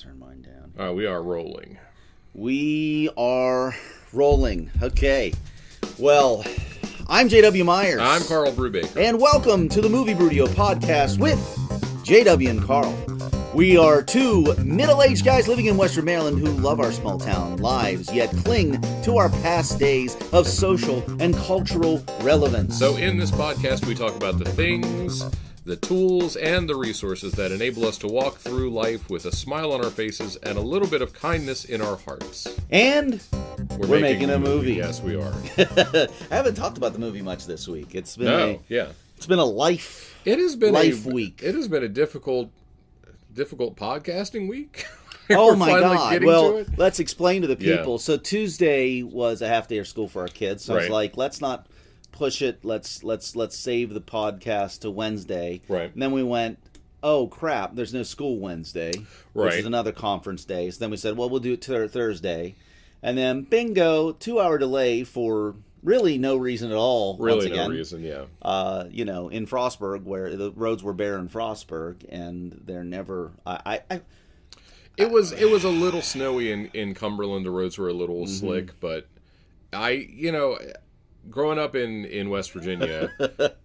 turn mine down. We are rolling. We are rolling. Okay. Well, I'm J.W. Myers. I'm Karl Brubaker. And welcome to the Movie Brewdio podcast with J.W. and Karl. We are two middle-aged guys living in Western Maryland who love our small-town lives, yet cling to our past days of social and cultural relevance. So in this podcast, we talk about the things, the tools, and the resources that enable us to walk through life with a smile on our faces and a little bit of kindness in our hearts. And we're making a movie. Yes, we are. I haven't talked about the movie much this week. It's been It's been a life. It has been week. It has been a difficult podcasting week. Oh my God. Well, let's explain to the people. Yeah. So Tuesday was a half day of school for our kids. So I was like, let's not push it. Let's save the podcast to Wednesday. Right. And then we went, oh crap, there's no school Wednesday, which is another conference day. So then we said, well, we'll do it Thursday. And then bingo, 2-hour delay for really no reason at all. Really no reason, yeah. In Frostburg, where the roads were bare in Frostburg, and they're never. It was a little snowy in Cumberland. The roads were a little slick, but growing up in West Virginia,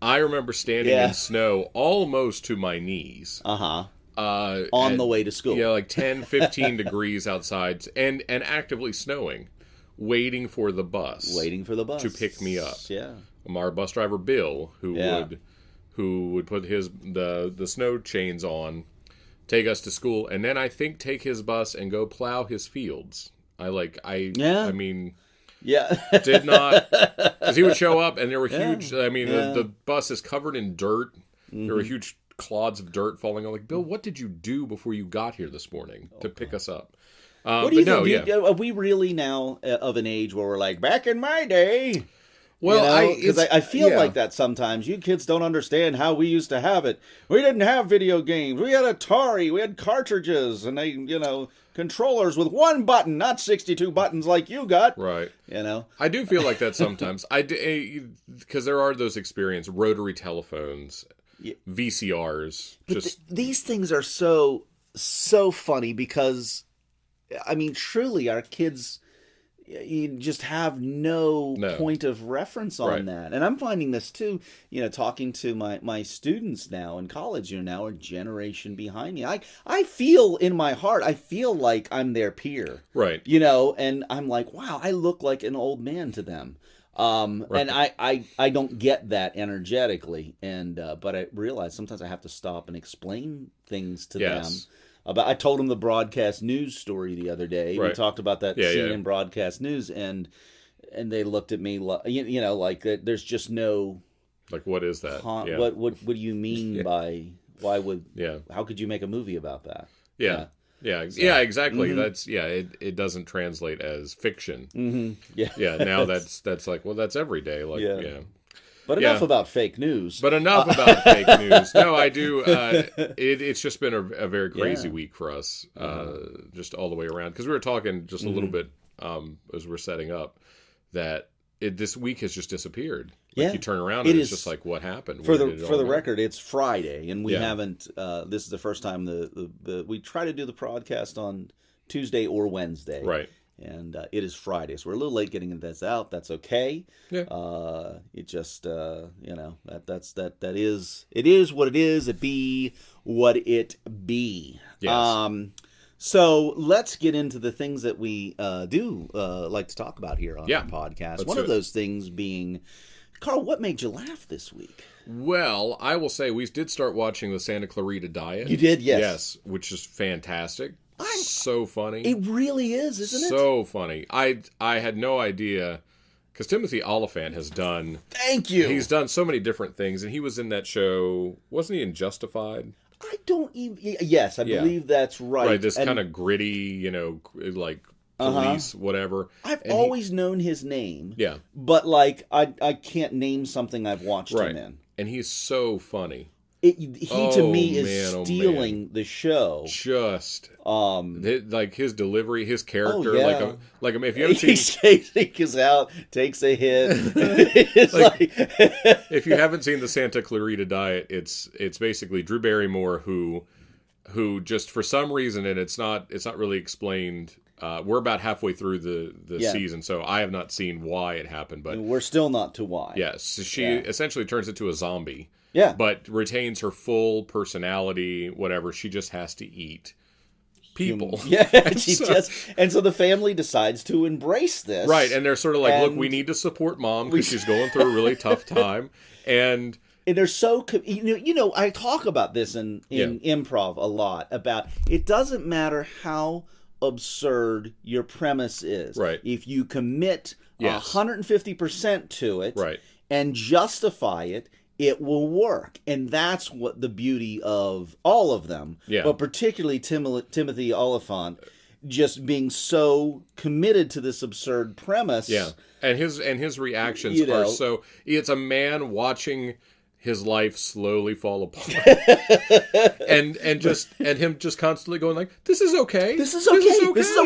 I remember standing in snow almost to my knees. On the way to school. Yeah, like 10, 15 degrees outside, and actively snowing. Waiting for the bus to pick me up. Yeah, our bus driver Bill, who would put the snow chains on, take us to school, and then I think take his bus and go plow his fields. Did not, because he would show up and there were huge. I mean, the bus is covered in dirt. There were huge clods of dirt falling. I'm like, Bill, what did you do before you got here this morning to pick us up? What do you think? Are we really now of an age where we're like, back in my day? Well, because I feel like that sometimes. You kids don't understand how we used to have it. We didn't have video games. We had Atari. We had cartridges, and controllers with one button, not 62 buttons like you got. Right. I do feel like that sometimes. Because there are those experiences, rotary telephones, VCRs. But these things are so funny because, truly, our kids, you just have no point of reference on that. And I'm finding this too, talking to my students now in college, now a generation behind me. I feel in my heart, I feel like I'm their peer. Right. And I'm like, wow, I look like an old man to them. And I don't get that energetically. But I realize sometimes I have to stop and explain things to them. I told them the broadcast news story the other day. We talked about that scene in broadcast news, and they looked at me like there's just no, like, what is that? What do you mean by how could you make a movie about that? Yeah, exactly. That's it doesn't translate as fiction. Now that's like, well, that's every day. But enough about fake news. No, I do. It's just been a very crazy week for us, just all the way around. Because we were talking just a little bit as we're setting up that this week has just disappeared. You turn around and it's just like, what happened? For the record, it's Friday, and we haven't. This is the first time we try to do the podcast on Tuesday or Wednesday. Right. And it is Friday, so we're a little late getting this out. That's okay. Yeah. It just that is it is what it is. It be what it be. Yes. So let's get into the things that we do like to talk about here on our podcast. One of those things being, Karl, what made you laugh this week? Well, I will say we did start watching the Santa Clarita Diet. You did, yes. Yes, which is fantastic. So funny. It really is, isn't it? So funny. I had no idea, because Timothy Oliphant has done... Thank you! He's done so many different things, and he was in that show... Wasn't he in Justified? I don't even... Yes, I believe that's right. Right, this kind of gritty, like police, whatever. I've always known his name. Yeah. But, I can't name something I've watched him in. And he's so funny. He to me is stealing the show. Just like his delivery, his character, if you haven't seen, he goes out, takes a hit. If you haven't seen the Santa Clarita Diet, it's basically Drew Barrymore who who just for some reason, and it's not really explained. We're about halfway through the season, so I have not seen why it happened, but we're still not to why. Yes, she essentially turns into a zombie. Yeah, but retains her full personality. Whatever, she just has to eat people. Yeah, and so the family decides to embrace this, right? And they're sort of like, look, we need to support mom because she's going through a really tough time, and they're so I talk about this in improv a lot about it doesn't matter how absurd your premise is, right? If you commit 150% to it, right, and justify it, it will work. And that's what the beauty of all of them, but particularly Timothy Oliphant, just being so committed to this absurd premise. Yeah, and his reactions are so. It's a man watching his life slowly fall apart, and him just constantly going like, "This is okay. This is okay.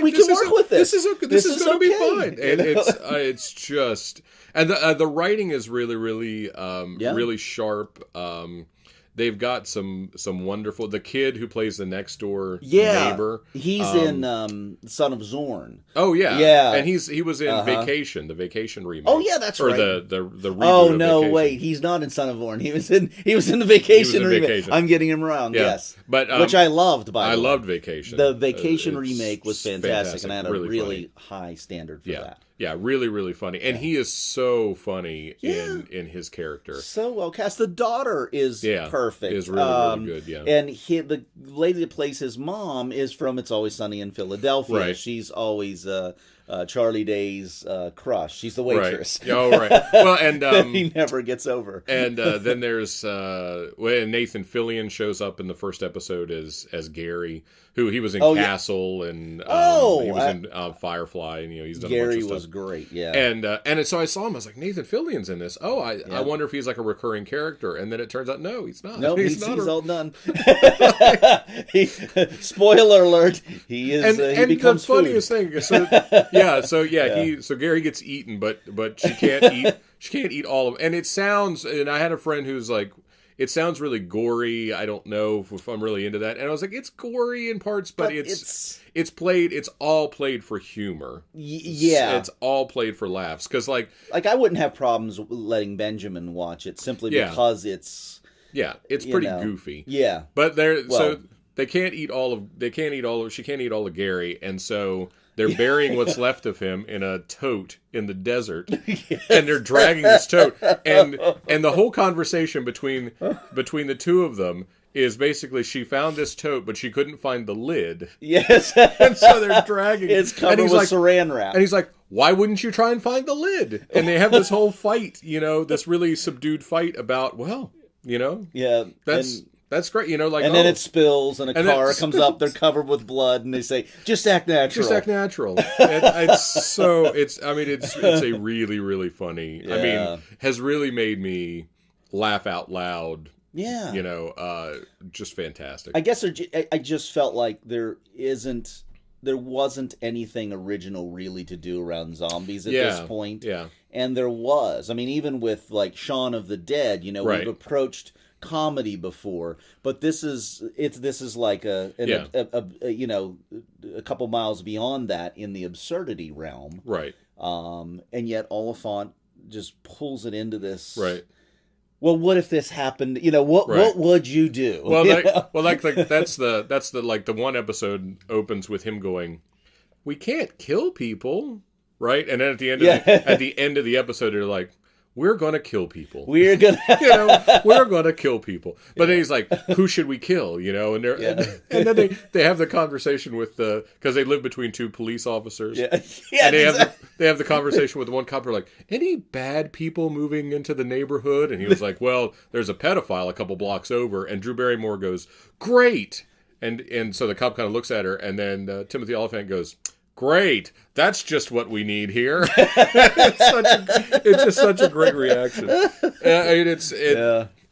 We can work with this. This is okay. This is going to be fine." And it's just, and the writing is really really sharp. They've got some wonderful. The kid who plays the next door neighbor, he's in Son of Zorn. Oh yeah, and he was in Vacation, the Vacation remake. Oh yeah, that's right. Or the reboot. Oh no, of wait, he's not in Son of Zorn. He was in the Vacation remake. I'm getting him wrong. Yeah. Yes, but which I loved. By the way, I loved Vacation. The Vacation remake was fantastic, and I had a really high standard for that. Yeah, really, really funny. And he is so funny in his character. So well cast. The daughter is perfect. Is really good, yeah. And the lady that plays his mom is from It's Always Sunny in Philadelphia. Right. She's always Charlie Day's crush. She's the waitress. Right. Oh, right. Well, and he never gets over. And then there's Nathan Fillion shows up in the first episode as Gary, who he was in Castle and he was in Firefly, and he's done Gary a bunch of stuff. Was great, yeah. And so I saw him. I was like, Nathan Fillion's in this. Oh, I wonder if he's like a recurring character. And then it turns out, no, he's not. No, he's all done. Spoiler alert: he is. He becomes the funniest thing. So so Gary gets eaten, but she can't eat. She can't eat all of it. And it sounds. And I had a friend who's like, it sounds really gory. I don't know if I'm really into that. And I was like, it's gory in parts, but it's all played for humor. It's all played for laughs. Because like I wouldn't have problems letting Benjamin watch it simply because it's pretty goofy. Yeah, but so they can't eat all of. She can't eat all of Gary, and so they're burying what's left of him in a tote in the desert, and they're dragging this tote, and the whole conversation between the two of them is basically she found this tote, but she couldn't find the lid. Yes, and so they're dragging. It's covered with saran wrap, and he's like, "Why wouldn't you try and find the lid?" And they have this whole fight, this really subdued fight about, that's great, and then it spills, and a car comes up. They're covered with blood, and they say, "Just act natural." Just act natural. It's a really, really funny. Yeah. I mean, has really made me laugh out loud. Yeah, just fantastic. I guess I just felt like there wasn't anything original really to do around zombies at this point. Yeah, and there was. I mean, even with like Shaun of the Dead, we've approached comedy before, but this is like a couple miles beyond that in the absurdity realm, right? And yet Oliphant just pulls it into this, right? Well, what if this happened? What would you do? Well, that's the one episode opens with him going, "We can't kill people," right? And then at the end of the episday they're like, "We're going to kill people. We're going to kill people." But then he's like, "Who should we kill?" And then they have the conversation with because they live between two police officers. Yeah. And they have the conversation with one cop. They're like, "Any bad people moving into the neighborhood?" And he was like, "Well, there's a pedophile a couple blocks over." And Drew Barrymore goes, "Great." And so the cop kind of looks at her, and then Timothy Oliphant goes, "Great. That's just what we need here." It's just such a great reaction.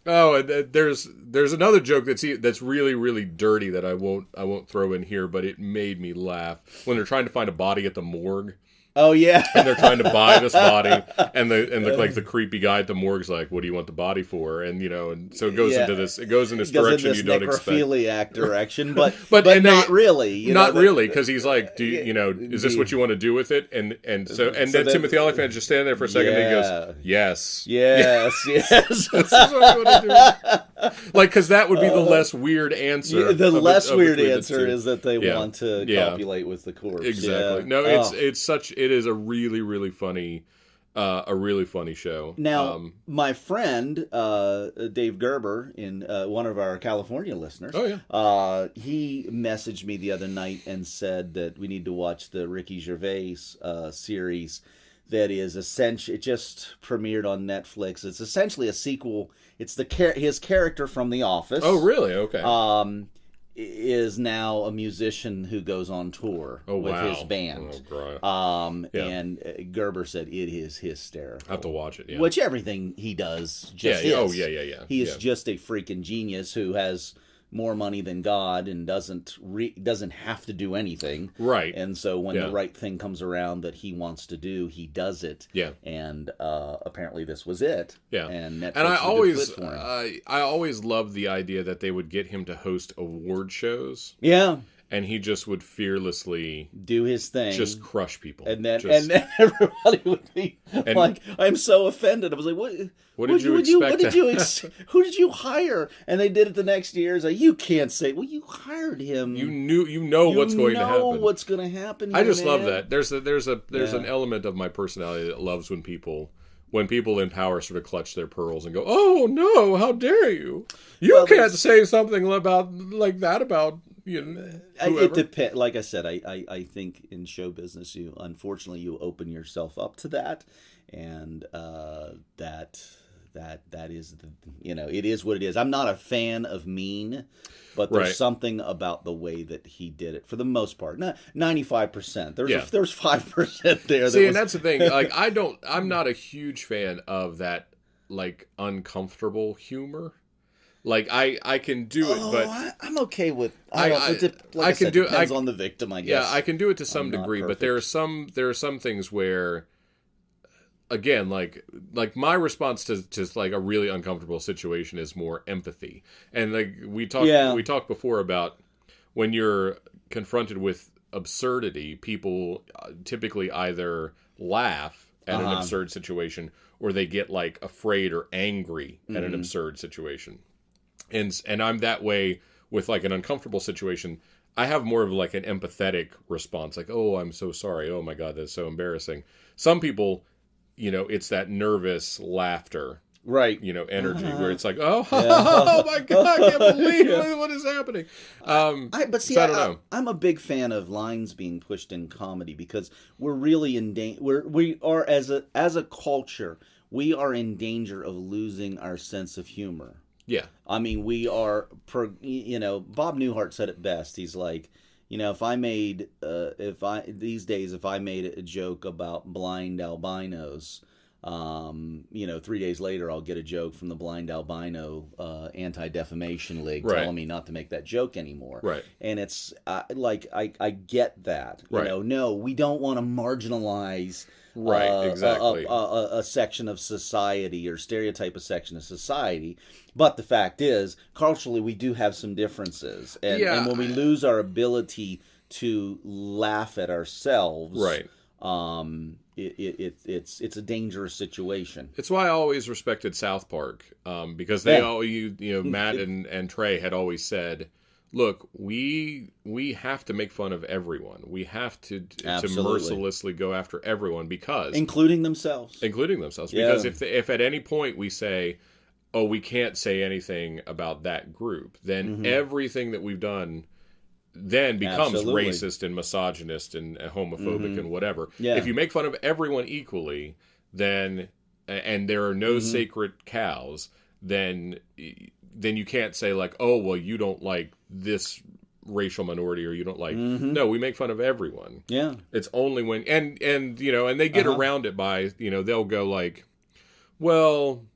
There's another joke that's really, really dirty that I won't throw in here, but it made me laugh when they're trying to find a body at the morgue. Oh yeah, and they're trying to buy this body, and the creepy guy at the morgue's like, "What do you want the body for?" And and so it goes into this. It goes in this direction you don't expect. Necrophiliac direction, but not really. Not really, because he's like, "Do is this what you want to do with it?" And then Timothy Olyphant just standing there for a second, and he goes, "Yes, yes." This is what you want to do. Like, because that would be the less weird answer. The less weird answer is that they want to copulate with the corpse. Exactly. No, it is a really, really funny, show. Now, my friend Dave Gerber, in one of our California listeners, he messaged me the other night and said that we need to watch the Ricky Gervais series. That is essentially, it just premiered on Netflix. It's essentially a sequel. It's his character from The Office. Oh, really? Okay. Is now a musician who goes on tour with his band. And Gerber said it is hysterical. I have to watch it. Yeah. Which everything he does just is. Oh, yeah. He is just a freaking genius who has more money than God and doesn't have to do anything. Right. And so when the right thing comes around that he wants to do, he does it. Yeah. And apparently this was it. Yeah. And Netflix I always loved the idea that they would get him to host award shows. Yeah. And he just would fearlessly do his thing, just crush people, and then everybody would be like, "I'm so offended." I was like, "What did you expect? Who did you hire?" And they did it the next year. It's like, you can't say, "Well, you hired him. You know what's going to happen. What's going to happen?" I just love that. There's an element of my personality that loves when people in power sort of clutch their pearls and go, "Oh no, how dare you? You can't say something like that about." It depends. Like I said, I think in show business, unfortunately you open yourself up to that, and that is it is what it is. I'm not a fan of mean, but there's something about the way that he did it for the most part. 95%. There's 5% there. See, and that's the thing. Like I'm not a huge fan of that like uncomfortable humor. Like I can do it, but I'm okay with. Depends on the victim, I guess. Yeah, I can do it to some degree, but there are some things where, again, like my response to like a really uncomfortable situation is more empathy, and like we talked before about when you're confronted with absurdity, people typically either laugh at an absurd situation or they get like afraid or angry at an absurd situation. And I'm that way with like an uncomfortable situation. I have more of like an empathetic response, like, "Oh, I'm so sorry. Oh my God, that's so embarrassing." Some people, it's that nervous laughter, right? Energy where it's like, oh my God, I can't believe what is happening. But see, so I don't know. I'm a big fan of lines being pushed in comedy because we're really in danger. We are as a culture, we are in danger of losing our sense of humor. Yeah. I mean, we are, Bob Newhart said it best. He's like, if I made a joke about blind albinos, 3 days later I'll get a joke from the Blind Albino Anti-Defamation League telling me not to make that joke anymore. Right. And it's I get that. No, we don't want to marginalize exactly. a section of society or stereotype a section of society. But the fact is, culturally, we do have some differences. And when we lose our ability to laugh at ourselves, it's a dangerous situation. It's why I always respected South Park, because they Matt and Trey had always said, "Look, we have to make fun of everyone. We have to mercilessly go after everyone because including themselves. Because if at any point we say, oh, we can't say anything about that group, then everything that we've done then becomes racist and misogynist and homophobic and whatever. Yeah. If you make fun of everyone equally, then and there are no sacred cows, then you can't say like, oh, well, you don't like this racial minority or you don't like. No, we make fun of everyone. Yeah, it's only when and they get around it by they'll go like, well,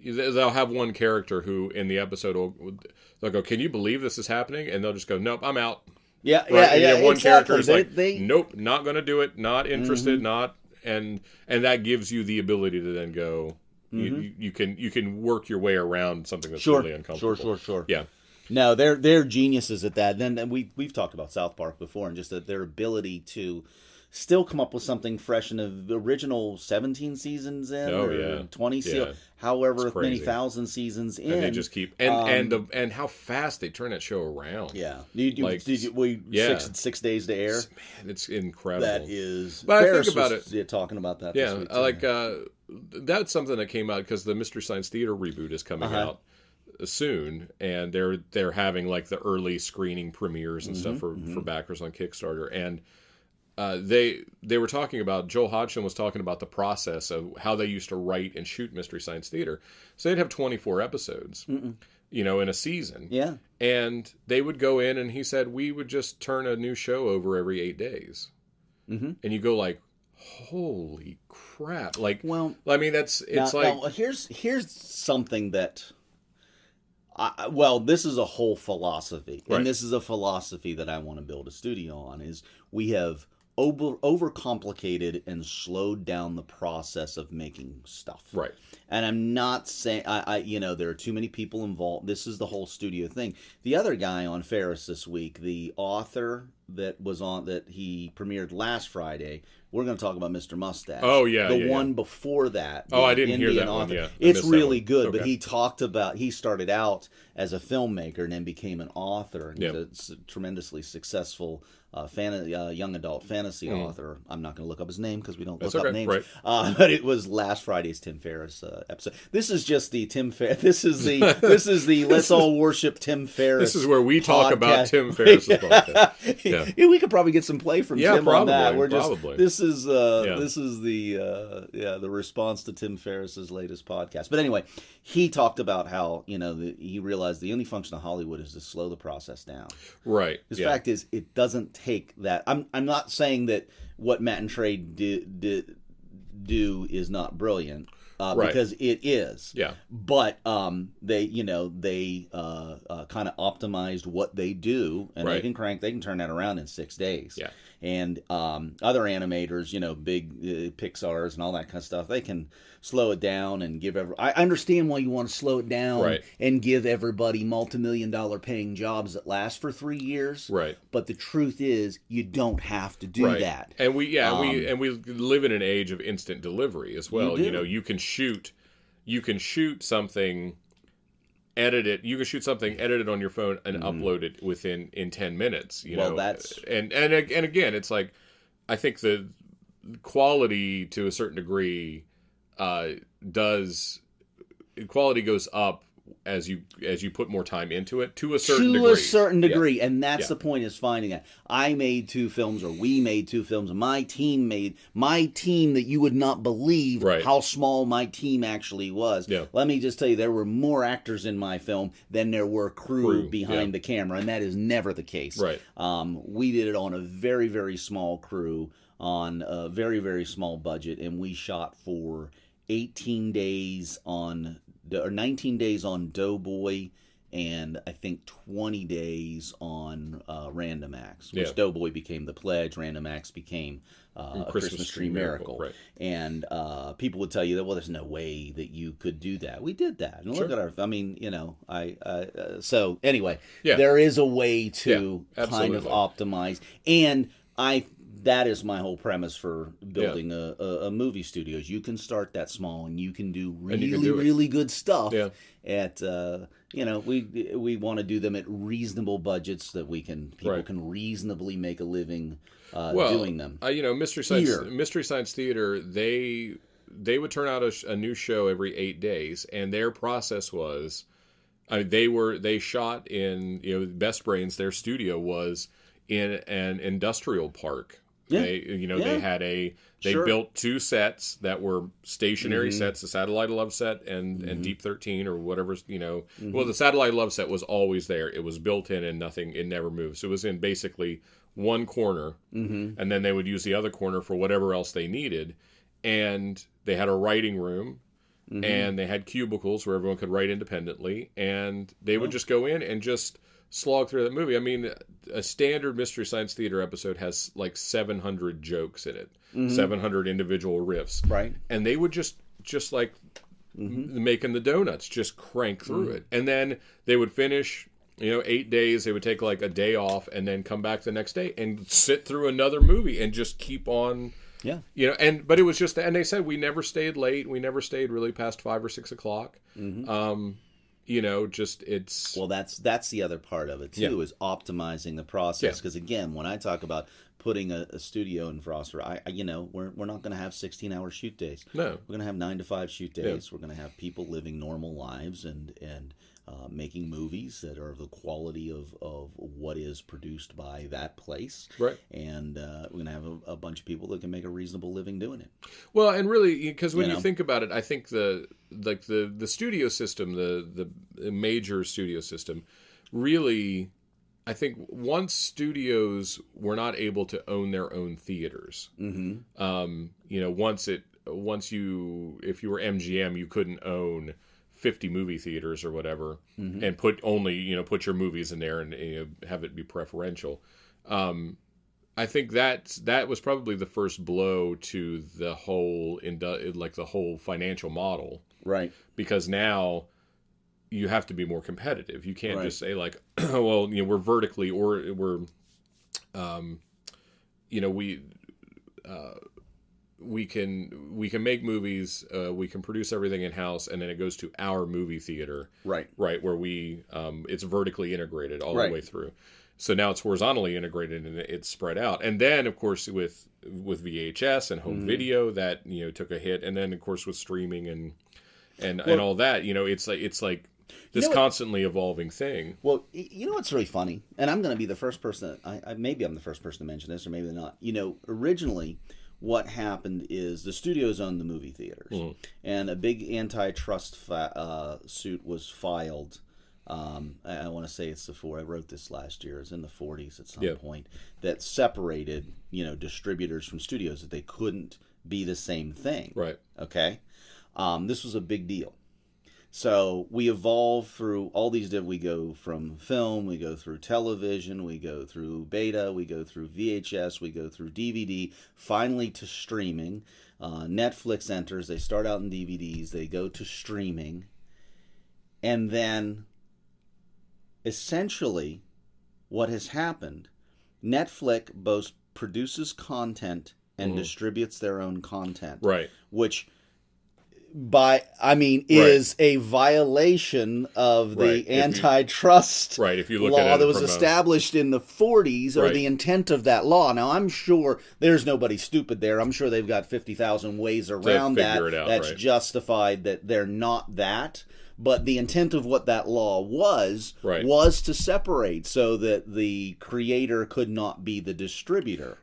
they'll have one character who in the episode they'll go, can you believe this is happening? And they'll just go, nope, I'm out. Yeah, right? yeah, And you yeah. have one character Exactly. who's like, nope, not going to do it, not interested, not, and that gives you the ability to then go. You can work your way around something that's really uncomfortable. Sure. Yeah. No, they're geniuses at that. Then we've talked about South Park before, and just that their ability to still come up with something fresh in the original 17 seasons in, Oh, or yeah. 20, Yeah. however It's many crazy. thousand seasons in. And they just keep and how fast they turn that show around. Yeah. Like, 6 days to air. Man, it's incredible. That is. But I Ferris think about was, talking about that. Yeah, this week, I like that's something that came out because the Mystery Science Theater reboot is coming out soon, and they're having like the early screening premieres and stuff for backers on Kickstarter, and they were talking about, Joel Hodgson was talking about the process of how they used to write and shoot Mystery Science Theater. So they'd have 24 episodes, in a season. Yeah. And they would go in, and he said, we would just turn a new show over every 8 days. And you go like, holy crap. Like, well, I mean, it's like... Now, here's something that... this is a whole philosophy. Right. And this is a philosophy that I want to build a studio on, is we have overcomplicated and slowed down the process of making stuff. Right. And I'm not saying, there are too many people involved. This is the whole studio thing. The other guy on Ferris this week, the author that he premiered last Friday, we're going to talk about Mr. Mustache. Oh, yeah. The one before that. Oh, I didn't Indian hear that author. one. Yeah. It's really good, Okay. but he talked about, he started out as a filmmaker and then became an author. And he's a tremendously successful young adult fantasy author. I'm not going to look up his name because we don't look up names. Right. But it was last Friday's Tim Ferriss episode. This is just the Tim Ferriss. This is the Let's All Worship Tim Ferriss. This is where we talk podcast. About Tim Ferriss's podcast. Yeah, we could probably get some play from Tim on that. Probably. This is the response to Tim Ferriss's latest podcast. But anyway, he talked about how he realized the only function of Hollywood is to slow the process down. Right. The fact is, it doesn't take that. I'm not saying that what Matt and Trey do is not brilliant. Because it is. Yeah. But they kind of optimized what they do, and they can turn that around in 6 days. Yeah. And other animators, big Pixar's and all that kind of stuff, they can slow it down and give I understand why you want to slow it down and give everybody multi-million-dollar paying jobs that last for 3 years. Right. But the truth is, you don't have to do that. And we live in an age of instant delivery as well. You can shoot something, edit it. You can shoot something, edit it on your phone, and upload it in 10 minutes. That's and again, it's like, I think the quality to a certain degree quality goes up as you put more time into it to a certain degree. And that's the point, is finding that. I made 2 films, or we made 2 films, and my team that you would not believe how small my team actually was. Let me just tell you, there were more actors in my film than there were crew behind the camera, and that is never the case. We did it on a very, very small crew on a very, very small budget, and we shot for 19 days on Doughboy, and I think 20 days on Random Acts, which Doughboy became The Pledge, Random Acts became A Christmas Tree Miracle. And people would tell you that, well, there's no way that you could do that. We did that. And look at so anyway, there is a way to kind of optimize. And that is my whole premise for building a movie studio. Is you can start that small, and you can do really good stuff. At we want to do them at reasonable budgets that people can reasonably make a living doing them. Mystery Science Theater, they would turn out a new show every 8 days, and their process was, they shot in Best Brains. Their studio was in an industrial park. They built 2 sets that were stationary sets, the Satellite of Love set and Deep 13 or whatever, Well, the Satellite of Love set was always there. It was built in and it never moved. So it was in basically one corner, and then they would use the other corner for whatever else they needed. And they had a writing room, and they had cubicles where everyone could write independently, and they would just go in and just slog through that movie. I mean, a standard Mystery Science Theater episode has like 700 jokes in it, 700 individual riffs, right? And they would just like making the donuts, just crank through it, and then they would finish. 8 days. They would take like a day off and then come back the next day and sit through another movie and just keep on. Yeah. But it was just, and they said we never stayed late. We never stayed really past 5 or 6 o'clock. It's. Well, that's the other part of it too, is optimizing the process. Because again, when I talk about putting a studio in Foster, we're not going to have 16-hour shoot days. No, we're going to have 9 to 5 shoot days. We're going to have people living normal lives and making movies that are of the quality of what is produced by that place. Right. And we're going to have a bunch of people that can make a reasonable living doing it. Well, and really, because when you think about it, I think the studio system, the major studio system, really, I think once studios were not able to own their own theaters, if you were MGM, you couldn't own 50 movie theaters or whatever, and put your movies in there and have it be preferential. I think that was probably the first blow to the whole the whole financial model, right? Because now you have to be more competitive. You can't just say like, well, we're vertically or we're, we can make movies, we can produce everything in house, and then it goes to our movie theater, right, where we it's vertically integrated all the way through. So now it's horizontally integrated and it's spread out. And then of course with VHS and home video that took a hit, and then of course with streaming and all that, it's like this constantly evolving thing. Well, what's really funny, and I'm going to be the first person. Maybe I'm the first person to mention this, or maybe not. Originally, what happened is the studios owned the movie theaters, and a big antitrust suit was filed. I want to say it's I wrote this last year. It was in the 40s at some point, that separated distributors from studios, that they couldn't be the same thing. Right. Okay. This was a big deal. So we evolve through all these. We go from film, we go through television, we go through beta, we go through VHS, we go through DVD, finally to streaming. Netflix enters. They start out in DVDs, they go to streaming, and then essentially what has happened, Netflix both produces content and distributes their own content. Right. Which is a violation of the antitrust if you look law at it that was established in the 40s, or the intent of that law. Now, I'm sure there's nobody stupid there. I'm sure they've got 50,000 ways around that's justified that they're not that. But the intent of what that law was to separate, so that the creator could not be the distributor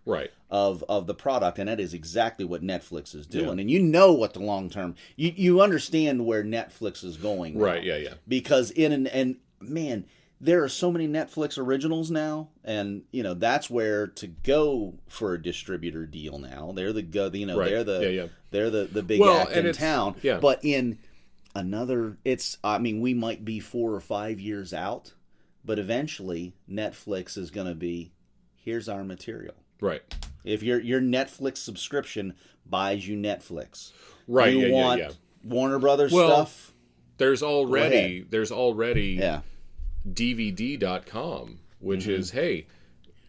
of the product. And that is exactly what Netflix is doing. Yeah. And what the long term, you understand where Netflix is going now. Right, yeah. Because man, there are so many Netflix originals now, and that's where to go for a distributor deal now. They're the they're the big act in town. Yeah. But in we might be 4 or 5 years out, but eventually Netflix is going to be, here's our material. Right. If your Netflix subscription buys you Netflix, right? You want Warner Brothers stuff. There's already DVD.com, which is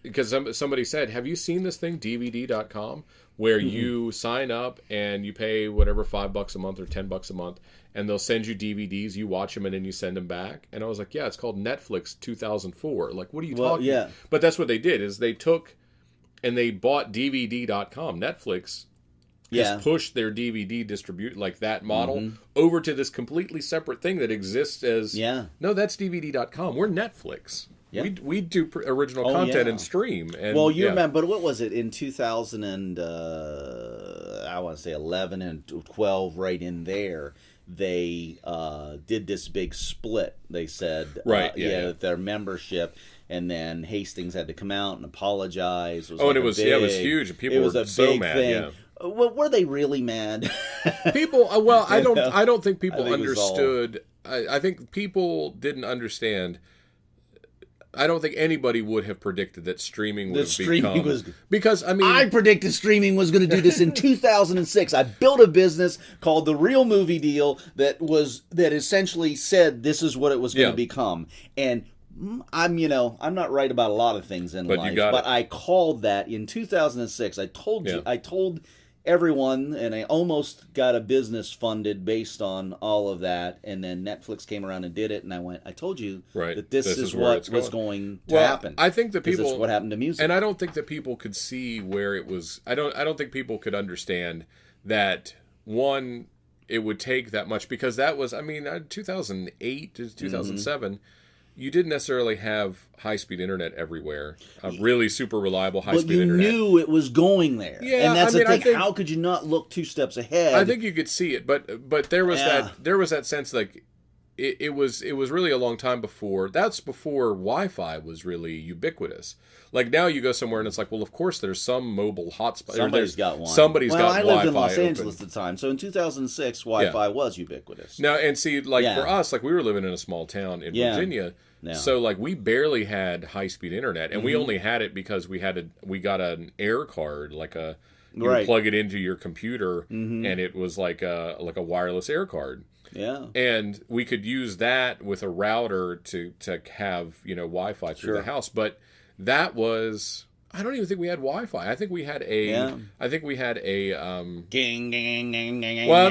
because somebody said, have you seen this thing, DVD.com, where you sign up and you pay whatever $5 a month or $10 a month, and they'll send you DVDs, you watch them, and then you send them back. And I was like, yeah, it's called Netflix 2004. Like, what are you talking about? But that's what they did, is they took and they bought DVD.com. Netflix has pushed their DVD distribute, like that model, over to this completely separate thing that exists as, no, that's DVD.com. We're Netflix. Yeah. We do original content and stream. And, remember, but what was it in 2000 and I want to say 11 and 12, right in there, they did this big split. They said their membership, and then Hastings had to come out and apologize. It was huge. People were so mad. Yeah. Well, were they really mad? People. Well, I don't think people understood. I think people didn't understand. I don't think anybody would have predicted that streaming would become... Because, I mean... I predicted streaming was going to do this in 2006. I built a business called The Real Movie Deal that essentially said this is what it was going to become. And I'm not right about a lot of things in life, but I called that in 2006. I told everyone, and I almost got a business funded based on all of that, and then Netflix came around and did it, and I told you that this is what was going to happen. I think that people... This is what happened to music. And I don't think that people could see where it was... I don't think people could understand that, one, it would take that much, because that was, 2008 to 2007... You didn't necessarily have high-speed internet everywhere. Really super reliable high-speed internet. You knew it was going there. Yeah, and that's the thing. How could you not look 2 steps ahead? I think you could see it, but there was that sense like it was really a long time before. That's before Wi-Fi was really ubiquitous. Like now you go somewhere and it's like, well, of course there's some mobile hotspot. Somebody's got one. Somebody's got Wi-Fi. I lived in Los Angeles at the time, so in 2006 Wi-Fi was ubiquitous. Now, and see, like for us, like we were living in a small town in Virginia. Yeah. So like we barely had high speed internet, and we only had it because we got an air card, like you would plug it into your computer, and it was like a wireless air card. Yeah. And we could use that with a router to have Wi-Fi through the house, but that was... I don't even think we had Wi-Fi. I think we had a. I think we had a. Well,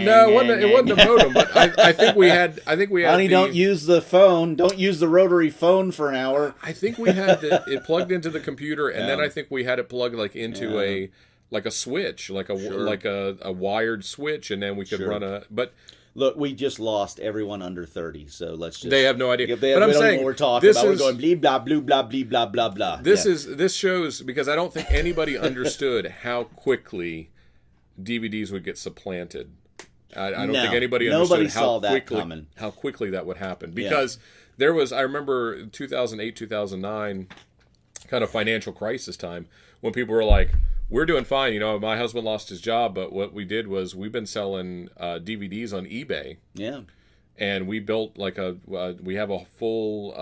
no, it wasn't a modem, but I think we had. Honey, don't use the phone. Don't use the rotary phone for an hour. I think we had it plugged into the computer, and then I think we had it plugged like into a switch, like a wired switch, and then we could run a. But look, we just lost everyone under 30, so let's just... They have no idea. But I'm saying, know what we're talking about. We're going blee, blah, blue, blah, blee, blah, blah, blah. This shows, because I don't think anybody understood how quickly DVDs would get supplanted. I don't think anybody understood how quickly that would happen. Because there was, I remember 2008, 2009, kind of financial crisis time, when people were like, we're doing fine. My husband lost his job, but what we did was we've been selling DVDs on eBay. Yeah. And we built we have a full,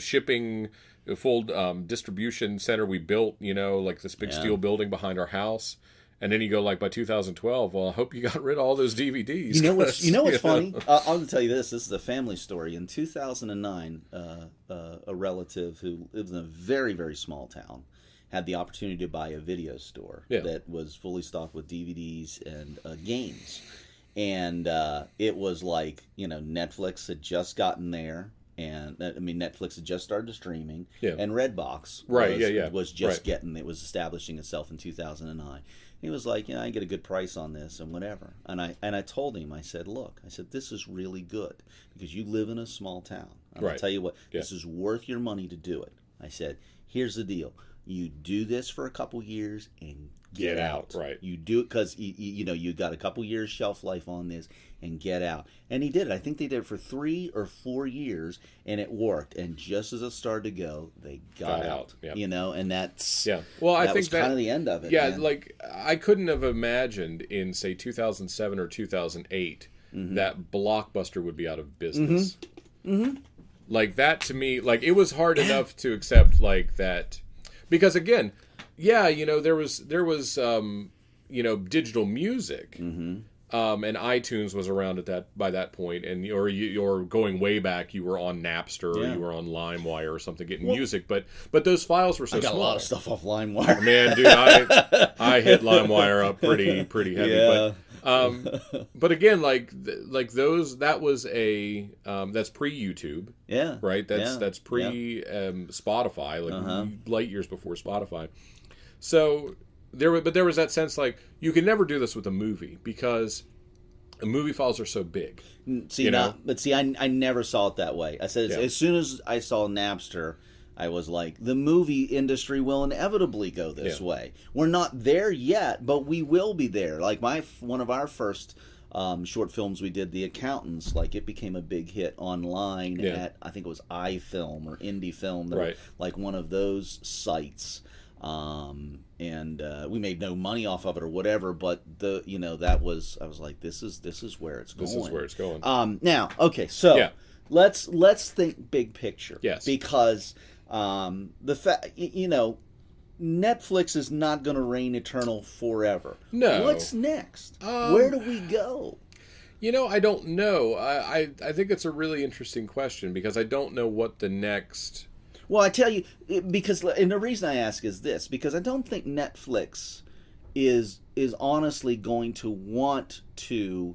shipping, a full distribution center. We built, like this big steel building behind our house. And then you go by 2012, well, I hope you got rid of all those DVDs. You know what's funny? I'll tell you this. This is a family story. In 2009, a relative who lives in a very, very small town had the opportunity to buy a video store that was fully stocked with DVDs and games. And it was like, Netflix had just gotten there. And Netflix had just started streaming. Yeah. And Redbox was just it was establishing itself in 2009. He was like, I get a good price on this and whatever. And I told him, I said, look, this is really good because you live in a small town. I'll tell you what, this is worth your money to do it. I said, here's the deal. You do this for a couple years and get out. Right. You do it because you got a couple years shelf life on this and get out. And he did it. I think they did it for 3 or 4 years, and it worked. And just as it started to go, they got out. Yep. And that's Well, I think was kind of the end of it. Yeah, man. like I couldn't have imagined in say 2007 or 2008 that Blockbuster would be out of business. Like that to me, like it was hard enough to accept like that. Because again, there was digital music, and iTunes was around by that point, and you're going way back. You were on Napster, or you were on LimeWire or something getting music, but those files were so small. I got a lot of stuff off LimeWire. Man, dude, I hit LimeWire up pretty heavy. Yeah. But again, like those, that was that's pre-YouTube. Yeah. Right? That's pre-Spotify, light years before Spotify. So there was that sense like you could never do this with a movie because movie files are so big. I never saw it that way. I said as soon as I saw Napster, I was like, the movie industry will inevitably go this way. We're not there yet, but we will be there. Like one of our first short films we did, The Accountants, like it became a big hit online at, I think it was iFilm or Indie Film, like one of those sites. And we made no money off of it or whatever, but I was like, this is where it's going. This is where it's going. Now, okay, so let's think big picture. Yes. Because Netflix is not going to reign eternal forever. No. What's next? Where do we go? I don't know. I think it's a really interesting question because I don't know what the next... Well, I tell you, and the reason I ask is this, because I don't think Netflix is honestly going to want to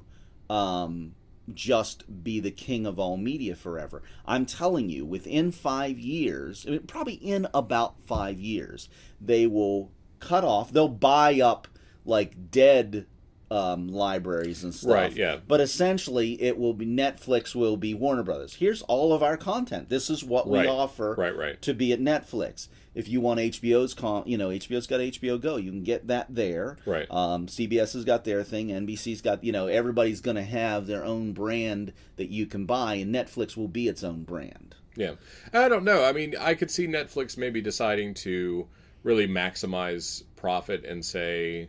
just be the king of all media forever. I'm telling you, within 5 years, probably in about 5 years, they will cut off, they'll buy up like dead libraries and stuff. Right, yeah. But essentially, Netflix will be Warner Brothers. Here's all of our content. This is what we offer to be at Netflix. If you want HBO's HBO's got HBO Go. You can get that there. Right. CBS has got their thing. NBC's got, everybody's going to have their own brand that you can buy, and Netflix will be its own brand. Yeah. I don't know. I mean, I could see Netflix maybe deciding to really maximize profit and say,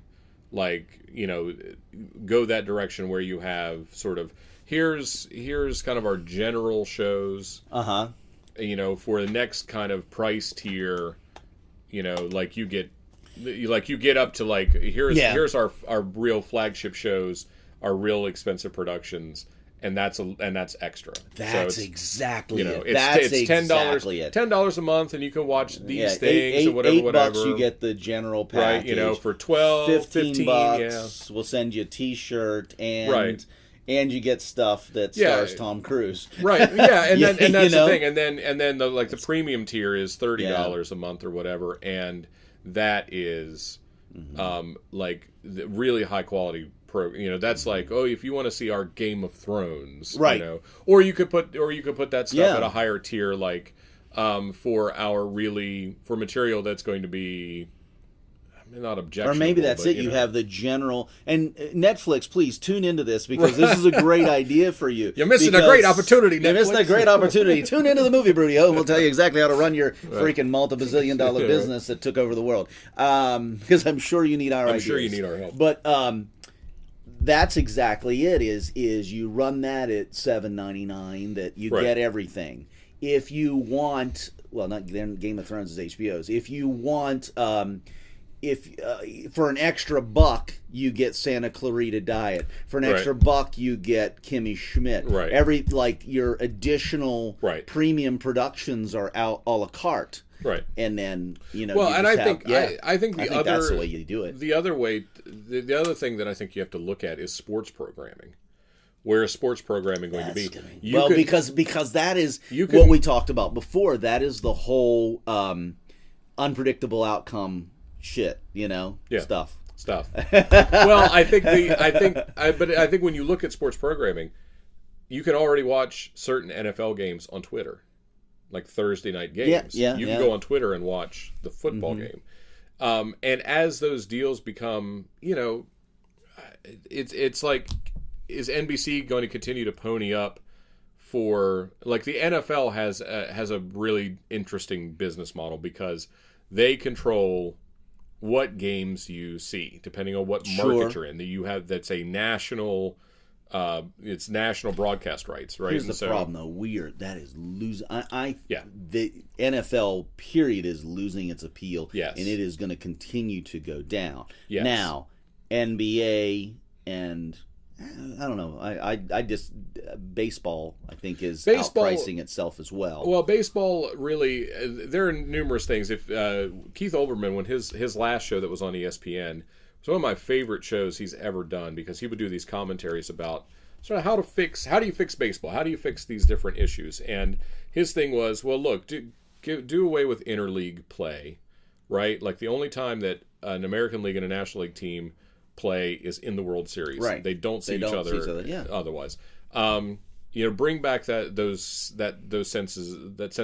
go that direction where you have sort of, here's kind of our general shows. Uh-huh. For the next kind of price tier, you get up to here's our real flagship shows, our real expensive productions, and that's extra. That's exactly it. It's $10 a month, and you can watch these things or whatever. $8 you get the general package. Right, for 12, 15 bucks, we'll send you a T-shirt and you get stuff that stars Tom Cruise. Right. Yeah, and that's the thing. And then the premium tier is $30 a month or whatever, and that is the really high quality that's if you want to see our Game of Thrones, right. Or you could put that stuff at a higher tier for material that's going to be not objectionable. Or maybe that's it. You have the general... And Netflix, please tune into this because this is a great idea for you. You're missing a great opportunity, Netflix. You're missing a great opportunity. Tune into the movie, Brewdio, and we'll tell you exactly how to run your freaking multi-bazillion-dollar business that took over the world. Because I'm sure you need our ideas. I'm sure you need our help. But that's exactly it, is you run that at $7.99 that you get everything. If you want... Well, not Game of Thrones is HBO's. If you want... for an extra $1 you get Santa Clarita Diet. For an extra $1 you get Kimmy Schmidt. Right. Your additional premium productions are out a la carte. Right. And then I think that's the way you do it. The other thing that I think you have to look at is sports programming. Where is sports programming going to be? Because that is what we talked about before. That is the whole unpredictable outcome shit, stuff. Well, I think when you look at sports programming, you can already watch certain NFL games on Twitter, like Thursday night games. You can go on Twitter and watch the football game. And as those deals become, it's like, is NBC going to continue to pony up for the NFL has a really interesting business model because they control what games you see, depending on what market you're in. That you have that's a national, it's national broadcast rights, right? Here's the problem, though. That is losing. The NFL period is losing its appeal, and it is going to continue to go down. Yes. Now, NBA and I don't know. I just baseball. I think is outpricing itself as well. Well, baseball really. There are numerous things. If Keith Olbermann, when his last show that was on ESPN, was one of my favorite shows he's ever done because he would do these commentaries about sort of how do you fix baseball? How do you fix these different issues? And his thing was, well, look, do away with interleague play, right? Like the only time that an American League and a National League team play is in the World Series. Right. They don't see each other otherwise. Bring back that sense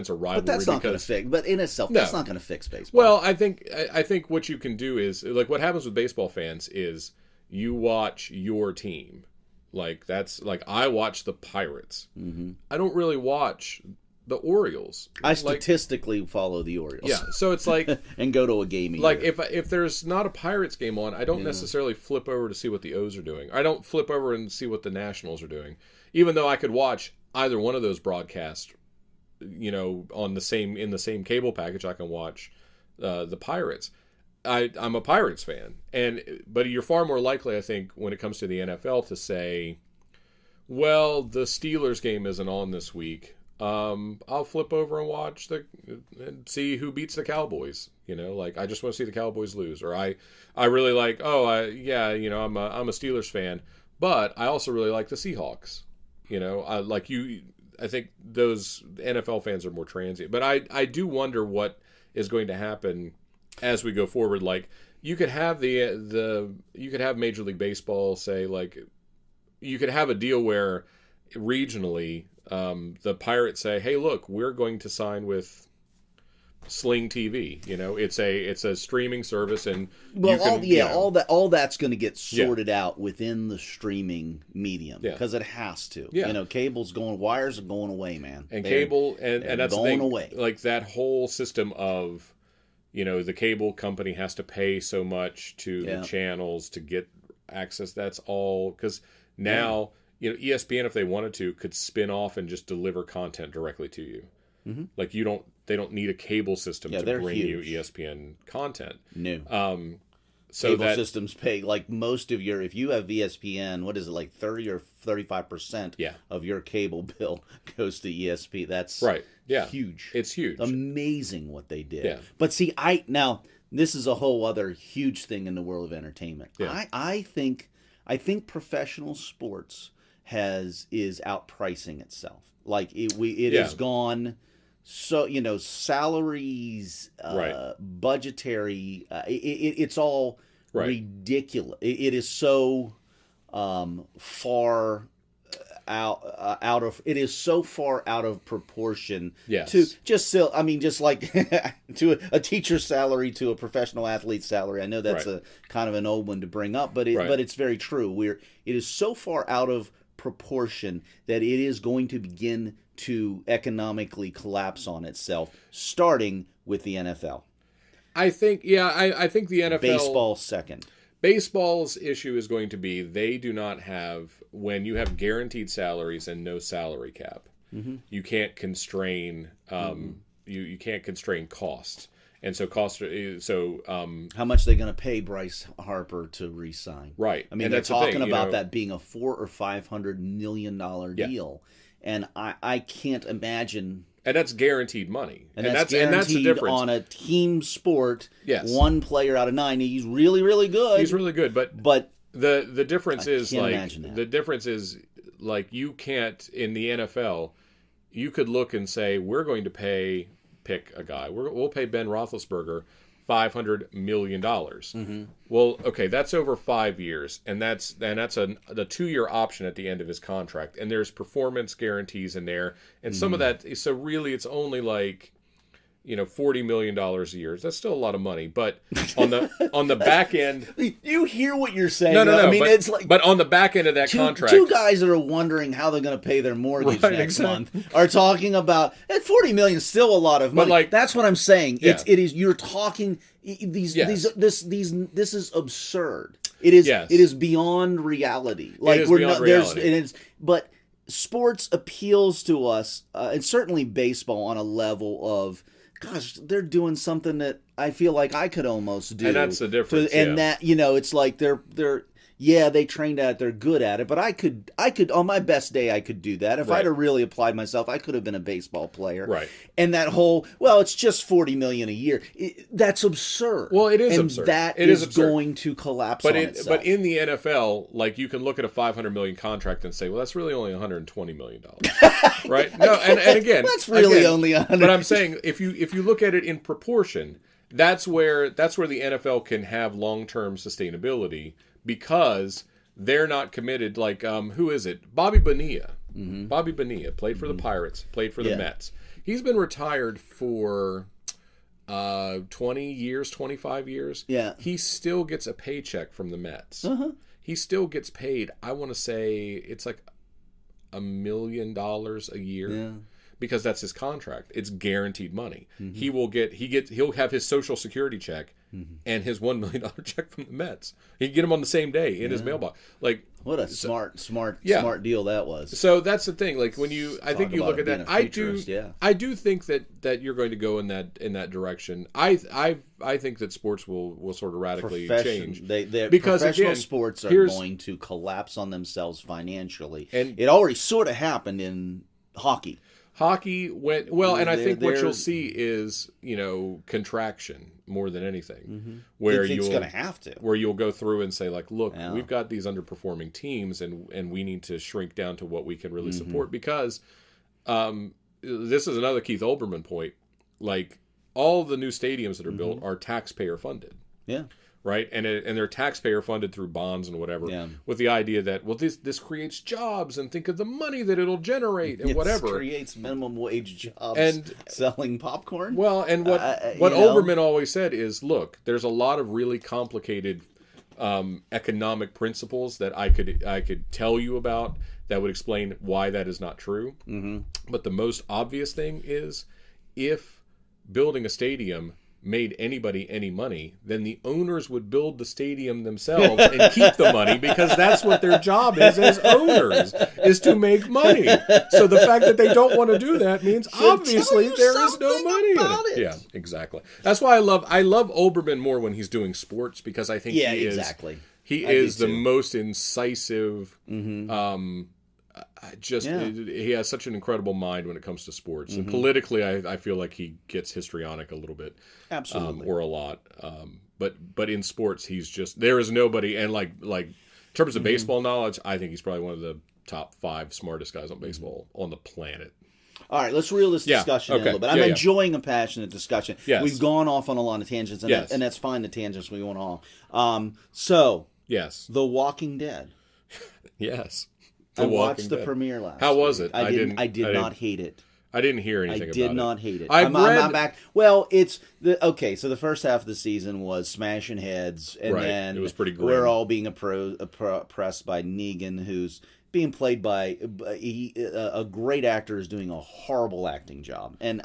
of rivalry. But that's not going to fix. But in itself, that's not going to fix baseball. Well, I think what you can do is what happens with baseball fans is you watch your team. I watch the Pirates. Mm-hmm. I don't really watch the Orioles. I statistically follow the Orioles. Yeah, so it's like and go to a game. If there's not a Pirates game on, I don't necessarily flip over to see what the O's are doing. I don't flip over and see what the Nationals are doing, even though I could watch either one of those broadcasts on the same cable package, I can watch the Pirates. I'm a Pirates fan, but you're far more likely, I think, when it comes to the NFL, to say, well, the Steelers game isn't on this week. I'll flip over and watch and see who beats the Cowboys. I just want to see the Cowboys lose. Or I really like, I'm a Steelers fan, but I also really like the Seahawks. I think those NFL fans are more transient. But I do wonder what is going to happen as we go forward. Like, you could have you could have Major League Baseball say, like, you could have a deal where regionally the Pirates say, hey, look, we're going to sign with Sling TV. It's a streaming service, and all that's going to get sorted out within the streaming medium, because it has to. Cable's wires are going away, man. And cable and that's going the thing, away. Like, that whole system of the cable company has to pay so much to the channels to get access. That's all because now ESPN, if they wanted to, could spin off and just deliver content directly to you. Mm-hmm. Like, they don't need a cable system to bring you ESPN content. No. So cable systems pay, like, most of if you have ESPN, what is it, like 30 or 35% of your cable bill goes to ESPN. That's right. Yeah. Huge. It's huge. Amazing what they did. Yeah. But see, now this is a whole other huge thing in the world of entertainment. Yeah. I think professional sports is outpricing itself. Like, it has gone. So, salaries, budgetary, it's all ridiculous. It is so far out of it is so far out of proportion to just like to a teacher's salary to a professional athlete's salary. I know that's a kind of an old one to bring up, but it's very true. It is so far out of proportion that it is going to begin to economically collapse on itself, starting with the NFL. I think the NFL... Baseball second. Baseball's issue is going to be they do not have... When you have guaranteed salaries and no salary cap, you can't constrain... you can't constrain costs. And so how much are they going to pay Bryce Harper to re-sign? Right. I mean, they're talking about that being a $400 or $500 million deal. And I can't imagine... And that's guaranteed money. And that's the difference. On a team sport, one player out of 9, he's really, really good. He's really good, but the difference is, like, the difference is, like, you can't, in the NFL, you could look and say, we're going to pick a guy. We'll pay Ben Roethlisberger $500 million. Mm-hmm. Well, okay, that's over 5 years, and that's the 2-year option at the end of his contract, and there's performance guarantees in there, and some of that. So really, it's only like $40 million a year. That's still a lot of money, but on the back end, you hear what you're saying. No. I mean, it's like, but on the back end of that contract, two guys that are wondering how they're going to pay their mortgage next month are talking about $40 million is still a lot of money. But, like, that's what I'm saying. It is. You're talking this is absurd. It is beyond reality. Like, but sports appeals to us, and certainly baseball, on a level of, gosh, they're doing something that I feel like I could almost do. And that's the difference. That, it's like they trained at it, they're good at it, but I could on my best day I could do that. If I'd have really applied myself, I could have been a baseball player. Right. And that whole, it's just $40 million a year. That's absurd. Well, it is absurd. That is going to collapse on itself. But in the NFL, like, you can look at a $500 million contract and say, well, that's really only $120 million. Right? No, and again, that's really only $100. But I'm saying, if you look at it in proportion, that's where the NFL can have long-term sustainability, because they're not committed. Like, who is it? Bobby Bonilla. Mm-hmm. Bobby Bonilla played for the Pirates, played for the Mets. He's been retired for 20 years, 25 years. Yeah. He still gets a paycheck from the Mets. Uh-huh. He still gets paid, I want to say it's like $1 million a year. Yeah. Because that's his contract. It's guaranteed money. Mm-hmm. He'll have his Social Security check and his $1 million check from the Mets. He could get him on the same day in his mailbox. Like, what a smart deal that was. So that's the thing. Like when I think you look at that, I do think that you're going to go in that direction. I think that sports will sort of radically change. Because professional sports are going to collapse on themselves financially, and it already sort of happened in hockey. Hockey went well, and I think what you'll see is contraction more than anything, where it's going to have to, where you'll go through and say like, look, we've got these underperforming teams, and we need to shrink down to what we can really support, because this is another Keith Olbermann point. Like all the new stadiums that are built are taxpayer funded. Yeah. Right, and they're taxpayer funded through bonds and whatever, with the idea that this creates jobs, and think of the money that it'll generate and whatever. It creates minimum wage jobs and selling popcorn. Well, and what Olbermann always said is, look, there's a lot of really complicated economic principles that I could tell you about that would explain why that is not true. But the most obvious thing is, if building a stadium made anybody any money, then the owners would build the stadium themselves and keep the money, because that's what their job is as owners, is to make money. So the fact that they don't want to do that means obviously there is no money in it. Yeah, exactly. That's why I love Olbermann more when he's doing sports, because I think he is the most incisive. He has such an incredible mind when it comes to sports, and politically, I feel like he gets histrionic a little bit, absolutely, or a lot. But in sports, he's just, there is nobody. And like in terms of baseball knowledge, I think he's probably one of the top 5 smartest guys on baseball on the planet. All right, let's reel this discussion in a little bit. I'm enjoying a passionate discussion. Yes. We've gone off on a lot of tangents, and, and that's fine. The tangents we went on. Yes, The Walking Dead. Yes. I watched the premiere last week. How was it? I did not hate it. I didn't hear anything about it. I did not hate it. I'm back. Well, it's so the first half of the season was smashing heads, and then it was pretty grim. We're all being oppressed by Negan, who's being played by a great actor, is doing a horrible acting job. And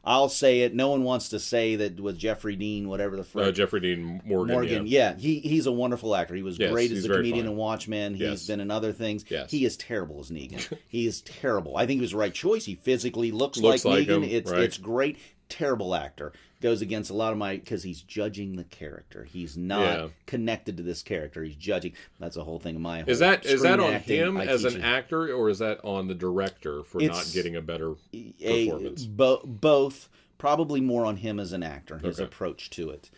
I'll say it. No one wants to say that with Jeffrey Dean, whatever the friend. Jeffrey Dean Morgan. Yeah. He's a wonderful actor. He was great as the comedian in Watchmen. He's been in other things. Yes. He is terrible as Negan. He is terrible. I think it was the right choice. He physically looks like Negan. It's great. Terrible actor. Goes against a lot of because he's judging the character. He's not connected to this character. He's judging. That's a whole thing of my whole Is that on him as an actor, or is that on the director for not getting a better performance? Both. Probably more on him as an actor. His approach to it.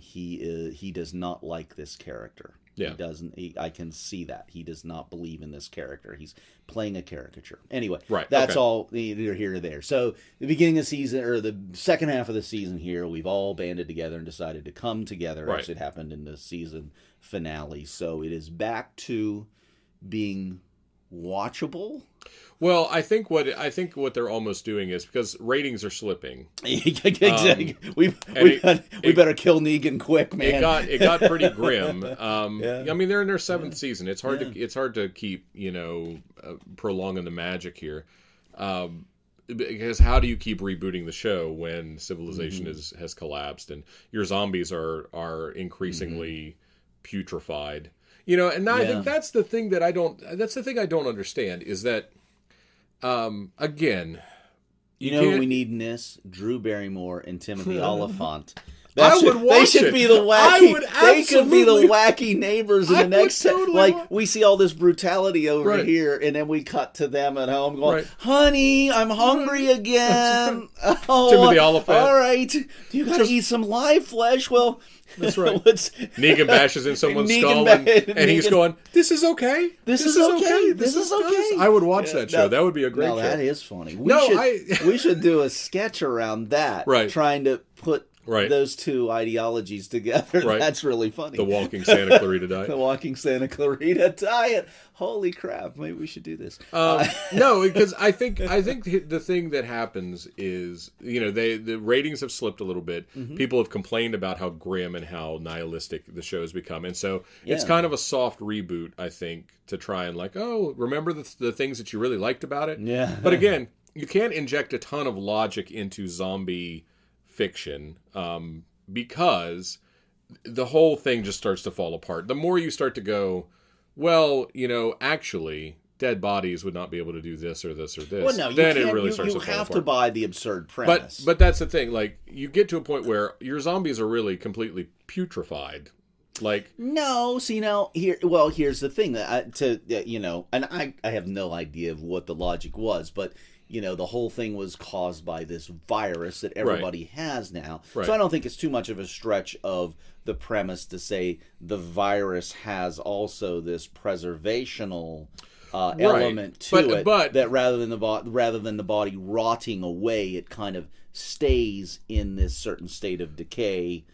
He does not like this character. Yeah. He doesn't. I can see that. He does not believe in this character. He's playing a caricature. Anyway, that's all, either here or there. So the beginning of the season, or the second half of the season here, we've all banded together and decided to come together. Actually, it happened in the season finale. So it is back to being watchable. Well, I think what they're almost doing is, because ratings are slipping. Exactly. We better kill Negan quick, man. It got pretty grim. I mean, they're in their 7th season. It's hard to keep prolonging the magic here, because how do you keep rebooting the show when civilization has collapsed and your zombies are increasingly putrefied? And I think that's the thing that I don't understand, is that, again, who we need in this? Drew Barrymore and Timothy Oliphant. They should be the wacky. They could be the wacky neighbors in the next. We see all this brutality over here, and then we cut to them at home going, "Honey, I'm hungry again." Timothy Oliphant. All right, you got to eat some live flesh. Well, that's right. Negan bashes in someone's skull, and he's going, "This is okay. This is okay. This is okay." I would watch that show. That would be a great show. That is funny. We should do a sketch around that. Trying to put those two ideologies together. That's really funny. The Walking Santa Clarita Diet. The Walking Santa Clarita Diet. Holy crap! Maybe we should do this. No, because I think the thing that happens is, the ratings have slipped a little bit. People have complained about how grim and how nihilistic the show has become, and so it's kind of a soft reboot, I think, to try and remember the things that you really liked about it. Yeah. But again, you can't inject a ton of logic into zombie fiction, because the whole thing just starts to fall apart. The more you start to go, well, actually, dead bodies would not be able to do this or this or this. Well, no, then it really starts to fall apart. You have to buy the absurd premise. But that's the thing. Like, you get to a point where your zombies are really completely putrefied. Like, no, see now here's the thing and I have no idea of what the logic was, but the whole thing was caused by this virus that everybody has now. Right. So I don't think it's too much of a stretch of the premise to say the virus has also this preservational element to it, but that rather than the body rotting away, it kind of stays in this certain state of decay.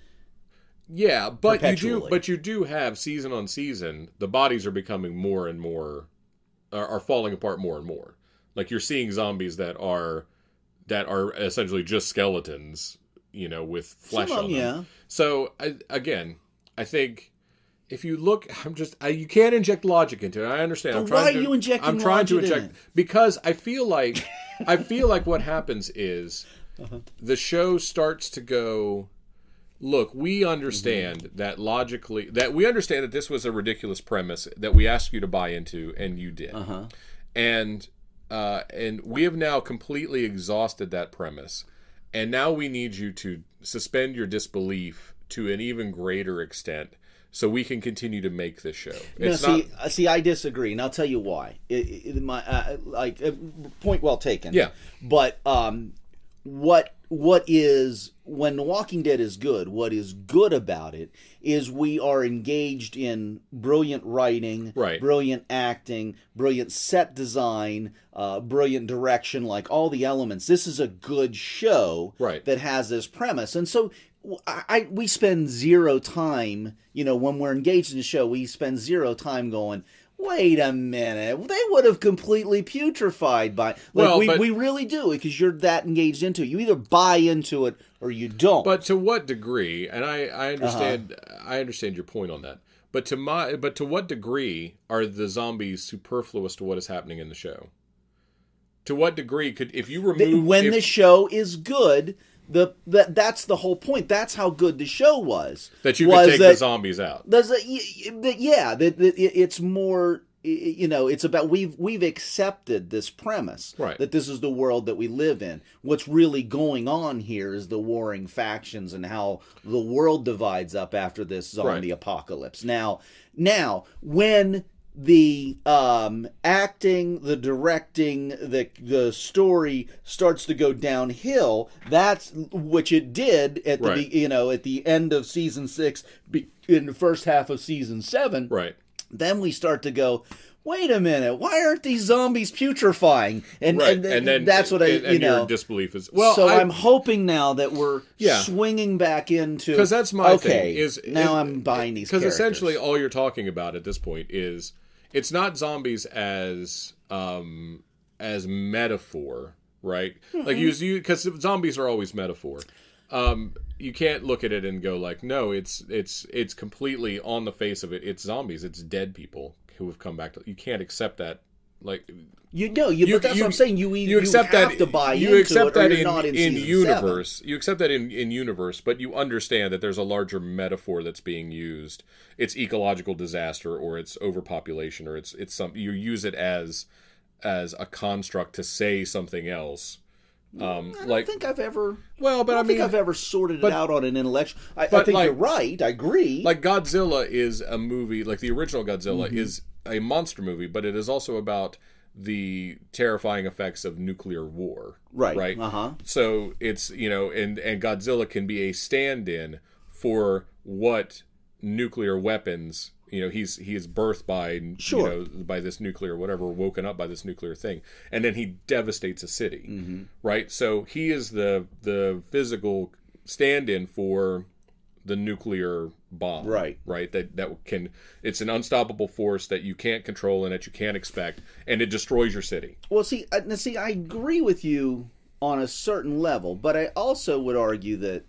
Yeah, but you do have season on season, the bodies are becoming more and more, are falling apart more and more. Like, you're seeing zombies that are essentially just skeletons, with flesh on them. Yeah. So I think if you look, you can't inject logic into it. I understand. Why are you injecting logic? I'm trying to inject because I feel like what happens is the show starts to go, look, we understand that logically, that we understand that this was a ridiculous premise that we asked you to buy into, and you did. And we have now completely exhausted that premise. And now we need you to suspend your disbelief to an even greater extent so we can continue to make this show. See, I disagree, and I'll tell you why. Point well taken. Yeah. But what is, when The Walking Dead is good, what is good about it is we are engaged in brilliant writing, brilliant acting, brilliant set design, brilliant direction, like all the elements. This is a good show that has this premise. And so we spend zero time, when we're engaged in the show, we spend zero time going, wait a minute, they would have completely putrefied by... we really do, because you're that engaged into it. You either buy into it or you don't. But to what degree, and I understand I understand your point on that, but to what degree are the zombies superfluous to what is happening in the show? To what degree if you remove... the show is good... That's the whole point. That's how good the show was. That you could take the zombies out. It's more. It's about we've accepted this premise that this is the world that we live in. What's really going on here is the warring factions and how the world divides up after this zombie apocalypse. Now, when the acting, the directing, the story starts to go downhill, that's which it did at the at the end of season 6, in the first half of season 7. Then we start to go, wait a minute, why aren't these zombies putrefying? And then that's what your disbelief is. I'm hoping now that we're swinging back into, because that's my thing. I'm buying these characters. Because essentially all you're talking about at this point is, it's not zombies as metaphor, right? Like because zombies are always metaphor. You can't look at it and go like, no, it's completely on the face of it. It's zombies. It's dead people who have come back. You can't accept that. Like but that's what I'm saying. You accept have to buy into it, or you're not in universe. 7. You accept that in universe, but you understand that there's a larger metaphor that's being used. It's ecological disaster, or it's overpopulation, or it's some. You use it as a construct to say something else. I don't think I've ever. Well, but I think I've ever sorted it out on an intellectual. I think you're right. I agree. Like Godzilla is a movie. Like the original Godzilla is a monster movie, but it is also about the terrifying effects of nuclear war. Right. So it's, and Godzilla can be a stand-in for what nuclear weapons, he is birthed by, by this nuclear, whatever, woken up by this nuclear thing. And then he devastates a city. Right. So he is the physical stand-in for the nuclear bomb, right? That can, it's an unstoppable force that you can't control and that you can't expect, and it destroys your city. Well, see, I agree with you on a certain level, but I also would argue that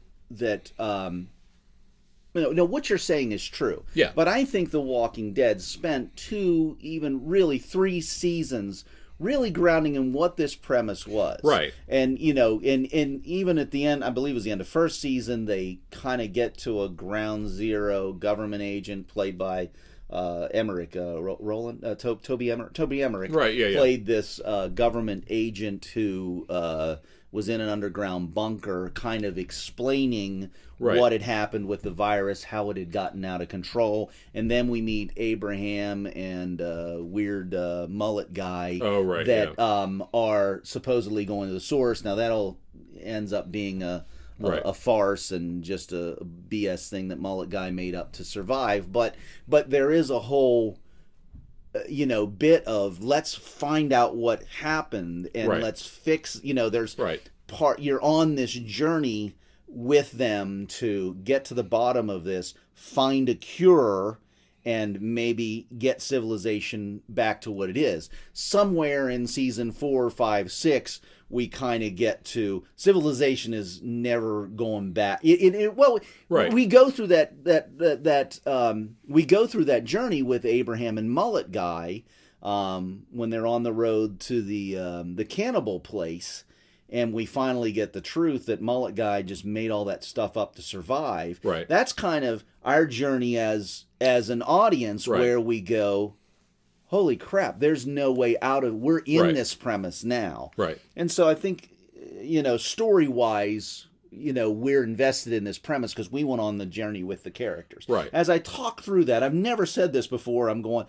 what you're saying is true. Yeah. But I think The Walking Dead spent 2, even really 3 seasons really grounding in what this premise was. Right. And, and even at the end, I believe it was the end of first season, they kind of get to a ground zero government agent played by Emmerich, Toby Emmerich. Right, yeah. Played this government agent who was in an underground bunker kind of explaining what had happened with the virus, how it had gotten out of control. And then we meet Abraham and weird mullet guy that are supposedly going to the source. Now that all ends up being a farce and just a BS thing that mullet guy made up to survive. But there is a whole bit of let's find out what happened and let's fix, there's you're on this journey with them to get to the bottom of this, find a cure, and maybe get civilization back to what it is. Somewhere in season 4, 5, 6, we kind of get to civilization is never going back. We go through we go through that journey with Abraham and Mullet Guy when they're on the road to the cannibal place. And we finally get the truth that Mullet Guy just made all that stuff up to survive. Right. That's kind of our journey as an audience where we go, holy crap, there's no way out of we're in this premise now. Right. And so I think, story-wise, we're invested in this premise because we went on the journey with the characters. Right. As I talk through that, I've never said this before, I'm going,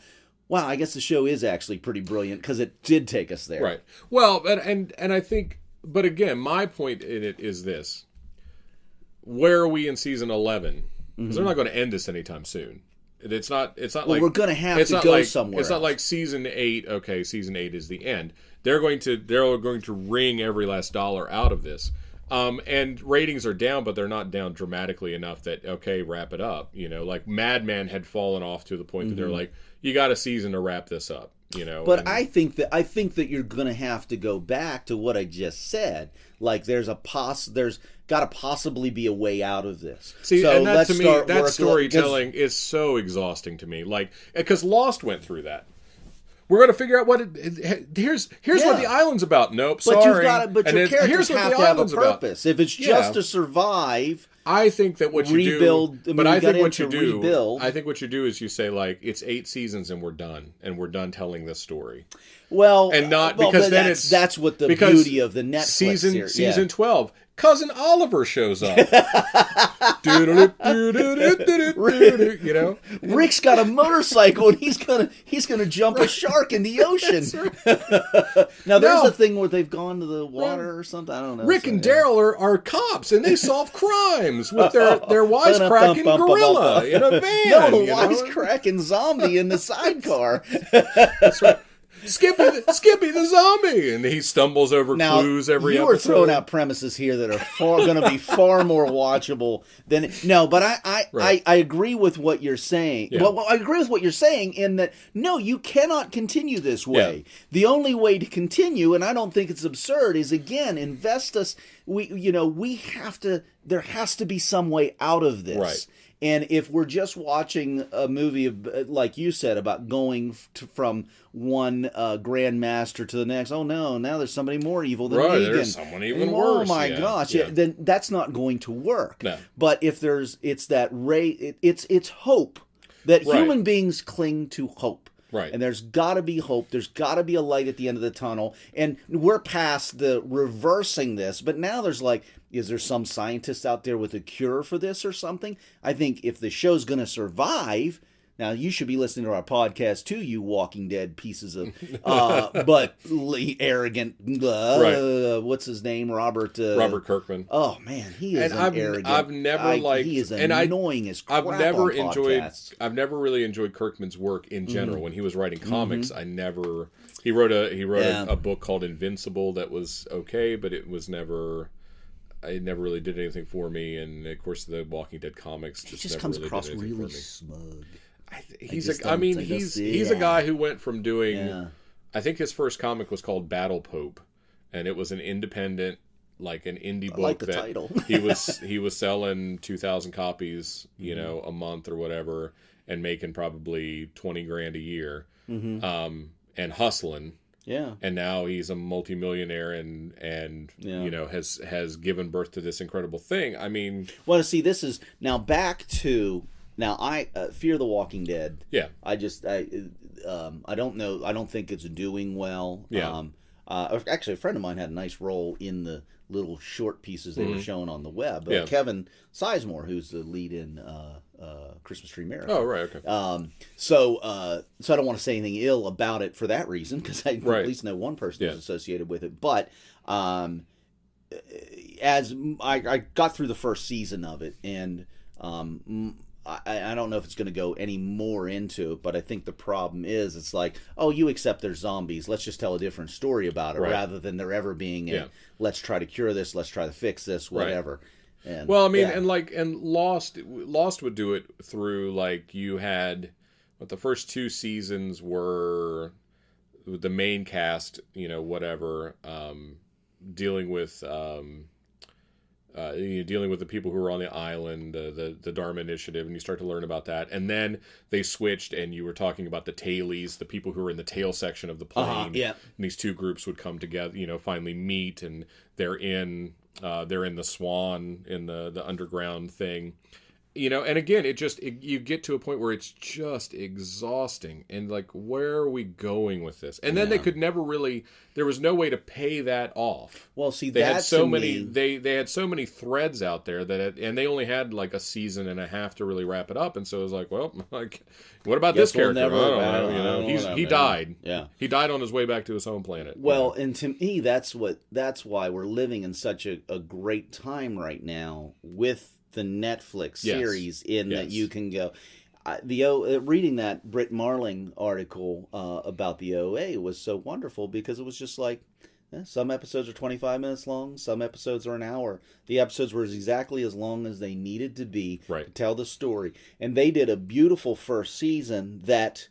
wow, I guess the show is actually pretty brilliant because it did take us there. Right. Well, and I think... But again, my point in it is this. Where are we in season 11? Because they're not going to end this anytime soon. It's not like... we're going to have to go somewhere It's not like season 8, okay, season 8 is the end. They're going to wring every last dollar out of this. And ratings are down, but they're not down dramatically enough that, okay, wrap it up. Like Mad Men had fallen off to the point that they're like, you got a season to wrap this up. But I think that you're going to have to go back to what I just said. Like there's got to possibly be a way out of this. See, so and that to me, that storytelling is so exhausting to me. Like because Lost went through that. We're going to figure out here's what the island's about. Nope, but sorry. But your characters have to have a purpose. If it's just to survive, I think that what you rebuild, do, but I think what you do, rebuild. I think what you do is you say like it's 8 seasons and we're done telling this story. Well, and not because then that's what the beauty of the Netflix series. Season 12. Cousin Oliver shows up. Rick's got a motorcycle and he's gonna jump a shark in the ocean. Now there's a thing where they've gone to the water or something. I don't know. Rick and Daryl are cops and they solve crimes with their wisecracking gorilla in a van. No, wisecracking zombie in the sidecar. That's right. Skippy the zombie, and he stumbles over clues every episode. You were throwing out premises here that are going to be far more watchable than But I agree with what you're saying. Yeah. Well, I agree with what you're saying in that no, you cannot continue this way. Yeah. The only way to continue, and I don't think it's absurd, is again invest us. We have to. There has to be some way out of this. Right. And if we're just watching a movie, like you said, about going from one grandmaster to the next, oh no, now there's somebody more evil than Negan. There's someone even worse. Oh my gosh, then that's not going to work. No. But if it's hope that human beings cling to hope. Right. And there's got to be hope. There's got to be a light at the end of the tunnel. And we're past the reversing this. But now there's is there some scientist out there with a cure for this or something? I think if the show's going to survive, now you should be listening to our podcast too, you Walking Dead pieces of, but arrogant, what's his name? Robert Kirkman. Oh man, he is arrogant. I've never liked, he is annoying as crap. I've never really enjoyed Kirkman's work in general. When he was writing comics, he wrote a book called Invincible that was okay, but it never really did anything for me. And of course, the Walking Dead comics just comes really across did anything really for me. smug. He's a guy who went from doing. I think his first comic was called Battle Pope, and it was an independent, like an indie book. I like the title. he was selling 2,000 copies, a month or whatever, and making probably $20,000 a year, and hustling. Yeah. And now he's a multimillionaire and you know, has given birth to this incredible thing. I mean, well, see, this is now back to I Fear the Walking Dead. Yeah. I don't know. I don't think it's doing well. Yeah. Actually, a friend of mine had a nice role in the little short pieces they were showing on the web. Yeah. Kevin Sizemore, who's the lead in Christmas Tree Miracle. Oh, right, okay. So I don't want to say anything ill about it for that reason, because I at least know one person who's associated with it. But as I got through the first season of it, and I don't know if it's going to go any more into it, but I think the problem is it's like, oh, you accept they're zombies. Let's just tell a different story about it, rather than there ever being a let's try to cure this, let's try to fix this, whatever. Right. And, well, I mean, and Lost would do it through, like, you had what the first 2 seasons were the main cast, you know, whatever, dealing with the people who were on the island, the Dharma Initiative, and you start to learn about that. And then they switched, and you were talking about the tailies, the people who were in the tail section of the plane. And these 2 groups would come together, you know, finally meet, and they're in the Swan, in the underground thing. You know, and again, you get to a point where it's just exhausting, and like, where are we going with this? And then they could never really. There was no way to pay that off. Well, see, they had so many. They had so many threads out there and they only had like a season and a half to really wrap it up. And so it was like, well, like, what about this character? I don't know. You know, he died. Yeah, he died on his way back to his home planet. Well, and to me, that's why we're living in such a great time right now with the Netflix series, that you can go. Reading that Britt Marling article about the OA was so wonderful, because it was just like, some episodes are 25 minutes long, some episodes are an hour. The episodes were exactly as long as they needed to be to tell the story. And they did a beautiful first season that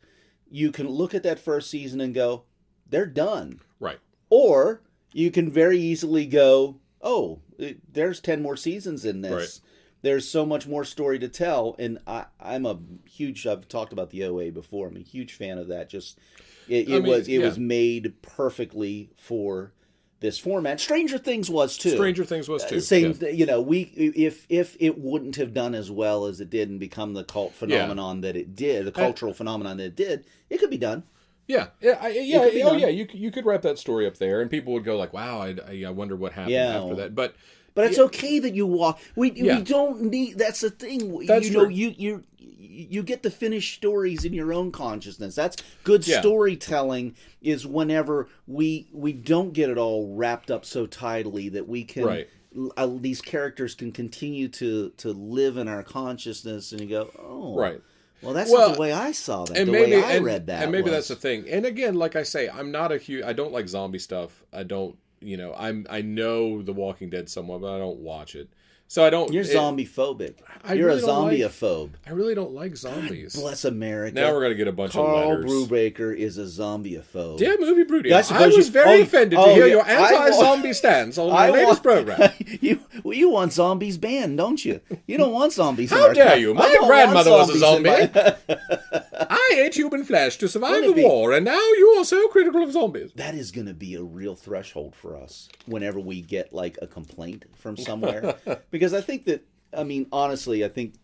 you can look at that first season and go, they're done. Right. Or you can very easily go, oh, there's 10 more seasons in this. Right. There's so much more story to tell, and I've talked about the OA before. I'm a huge fan of that. Just it was made perfectly for this format. Stranger Things was too. You know, if it wouldn't have done as well as it did and become the cult phenomenon that it did, the cultural phenomenon that it did, it could be done. You could wrap that story up there, and people would go like, "Wow, I wonder what happened after that." But it's okay that you walk. We don't need. That's the thing. That's true. You get to finish stories in your own consciousness. That's good storytelling. Is whenever we don't get it all wrapped up so tidily that we can. These characters can continue to live in our consciousness, and you go, oh, right. Well, that's not the way I saw that. I read that. And maybe that's the thing. And again, like I say, I don't like zombie stuff. I don't. You know, I know The Walking Dead somewhat, but I don't watch it. So I don't. You're zombie phobic. You're really a zombie-ophobe. I really don't like zombies. Bless America. Now we're gonna get a bunch Karl of letters. Karl Brubaker is a zombie-ophobe. Damn movie Brewdio. I was very offended to hear your anti-zombie stance on our latest program. You want zombies banned, don't you? You don't want zombies. How dare you? My grandmother was a zombie. I ate human flesh to survive the war, and now you are so critical of zombies. That is going to be a real threshold for us whenever we get like a complaint from somewhere. Because I think that, honestly, I think,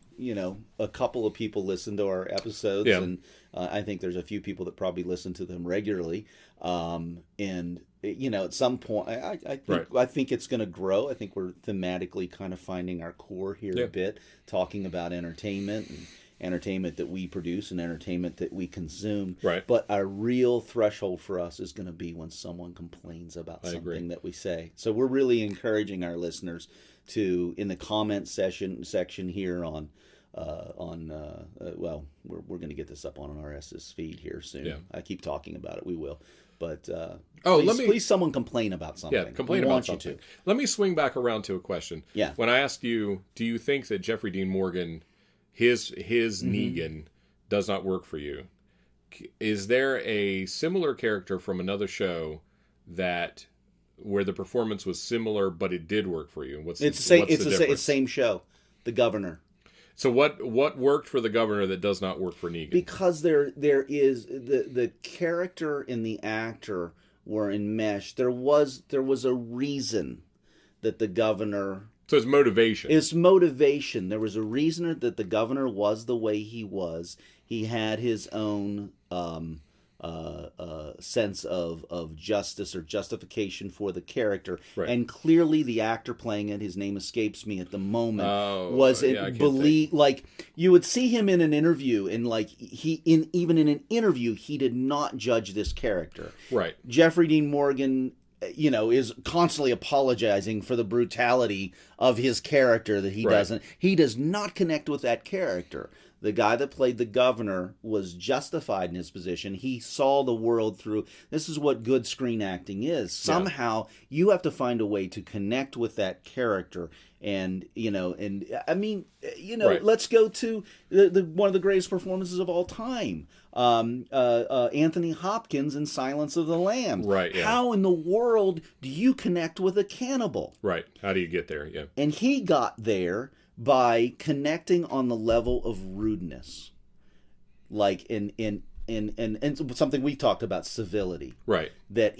a couple of people listen to our episodes, and I think there's a few people that probably listen to them regularly. And, at some point, I think it's going to grow. I think we're thematically kind of finding our core here a bit, talking about entertainment and entertainment that we produce and entertainment that we consume. Right. But our real threshold for us is going to be when someone complains about something that we say. So we're really encouraging our listeners to, in the comment section here we're going to get this up on an RSS feed here soon. Yeah. I keep talking about it. We will. But please someone complain about something. Yeah, complain about something. Let me swing back around to a question. Yeah. When I asked you, do you think that Jeffrey Dean Morgan, his Negan, does not work for you? Is there a similar character from another show where the performance was similar, but it did work for you? It's the same show, The Governor. So what worked for the Governor that does not work for Negan? Because there is the character and the actor were enmeshed. There was a reason that the governor. So it's motivation. It's motivation. There was a reason that the governor was the way he was. He had his own sense of justice or justification for the character, right. And clearly the actor playing it, his name escapes me at the moment, like you would see him in an interview, and like even in an interview he did not judge this character. Right. Jeffrey Dean Morgan, is constantly apologizing for the brutality of his character that he doesn't. He does not connect with that character. The guy that played the governor was justified in his position. He saw the world through. This is what good screen acting is. Somehow you have to find a way to connect with that character. And, let's go to one of the greatest performances of all time. Anthony Hopkins in Silence of the Lambs. Right, yeah. How in the world do you connect with a cannibal? Right. How do you get there? Yeah. And he got there by connecting on the level of rudeness, like in something we talked about, civility. Right. That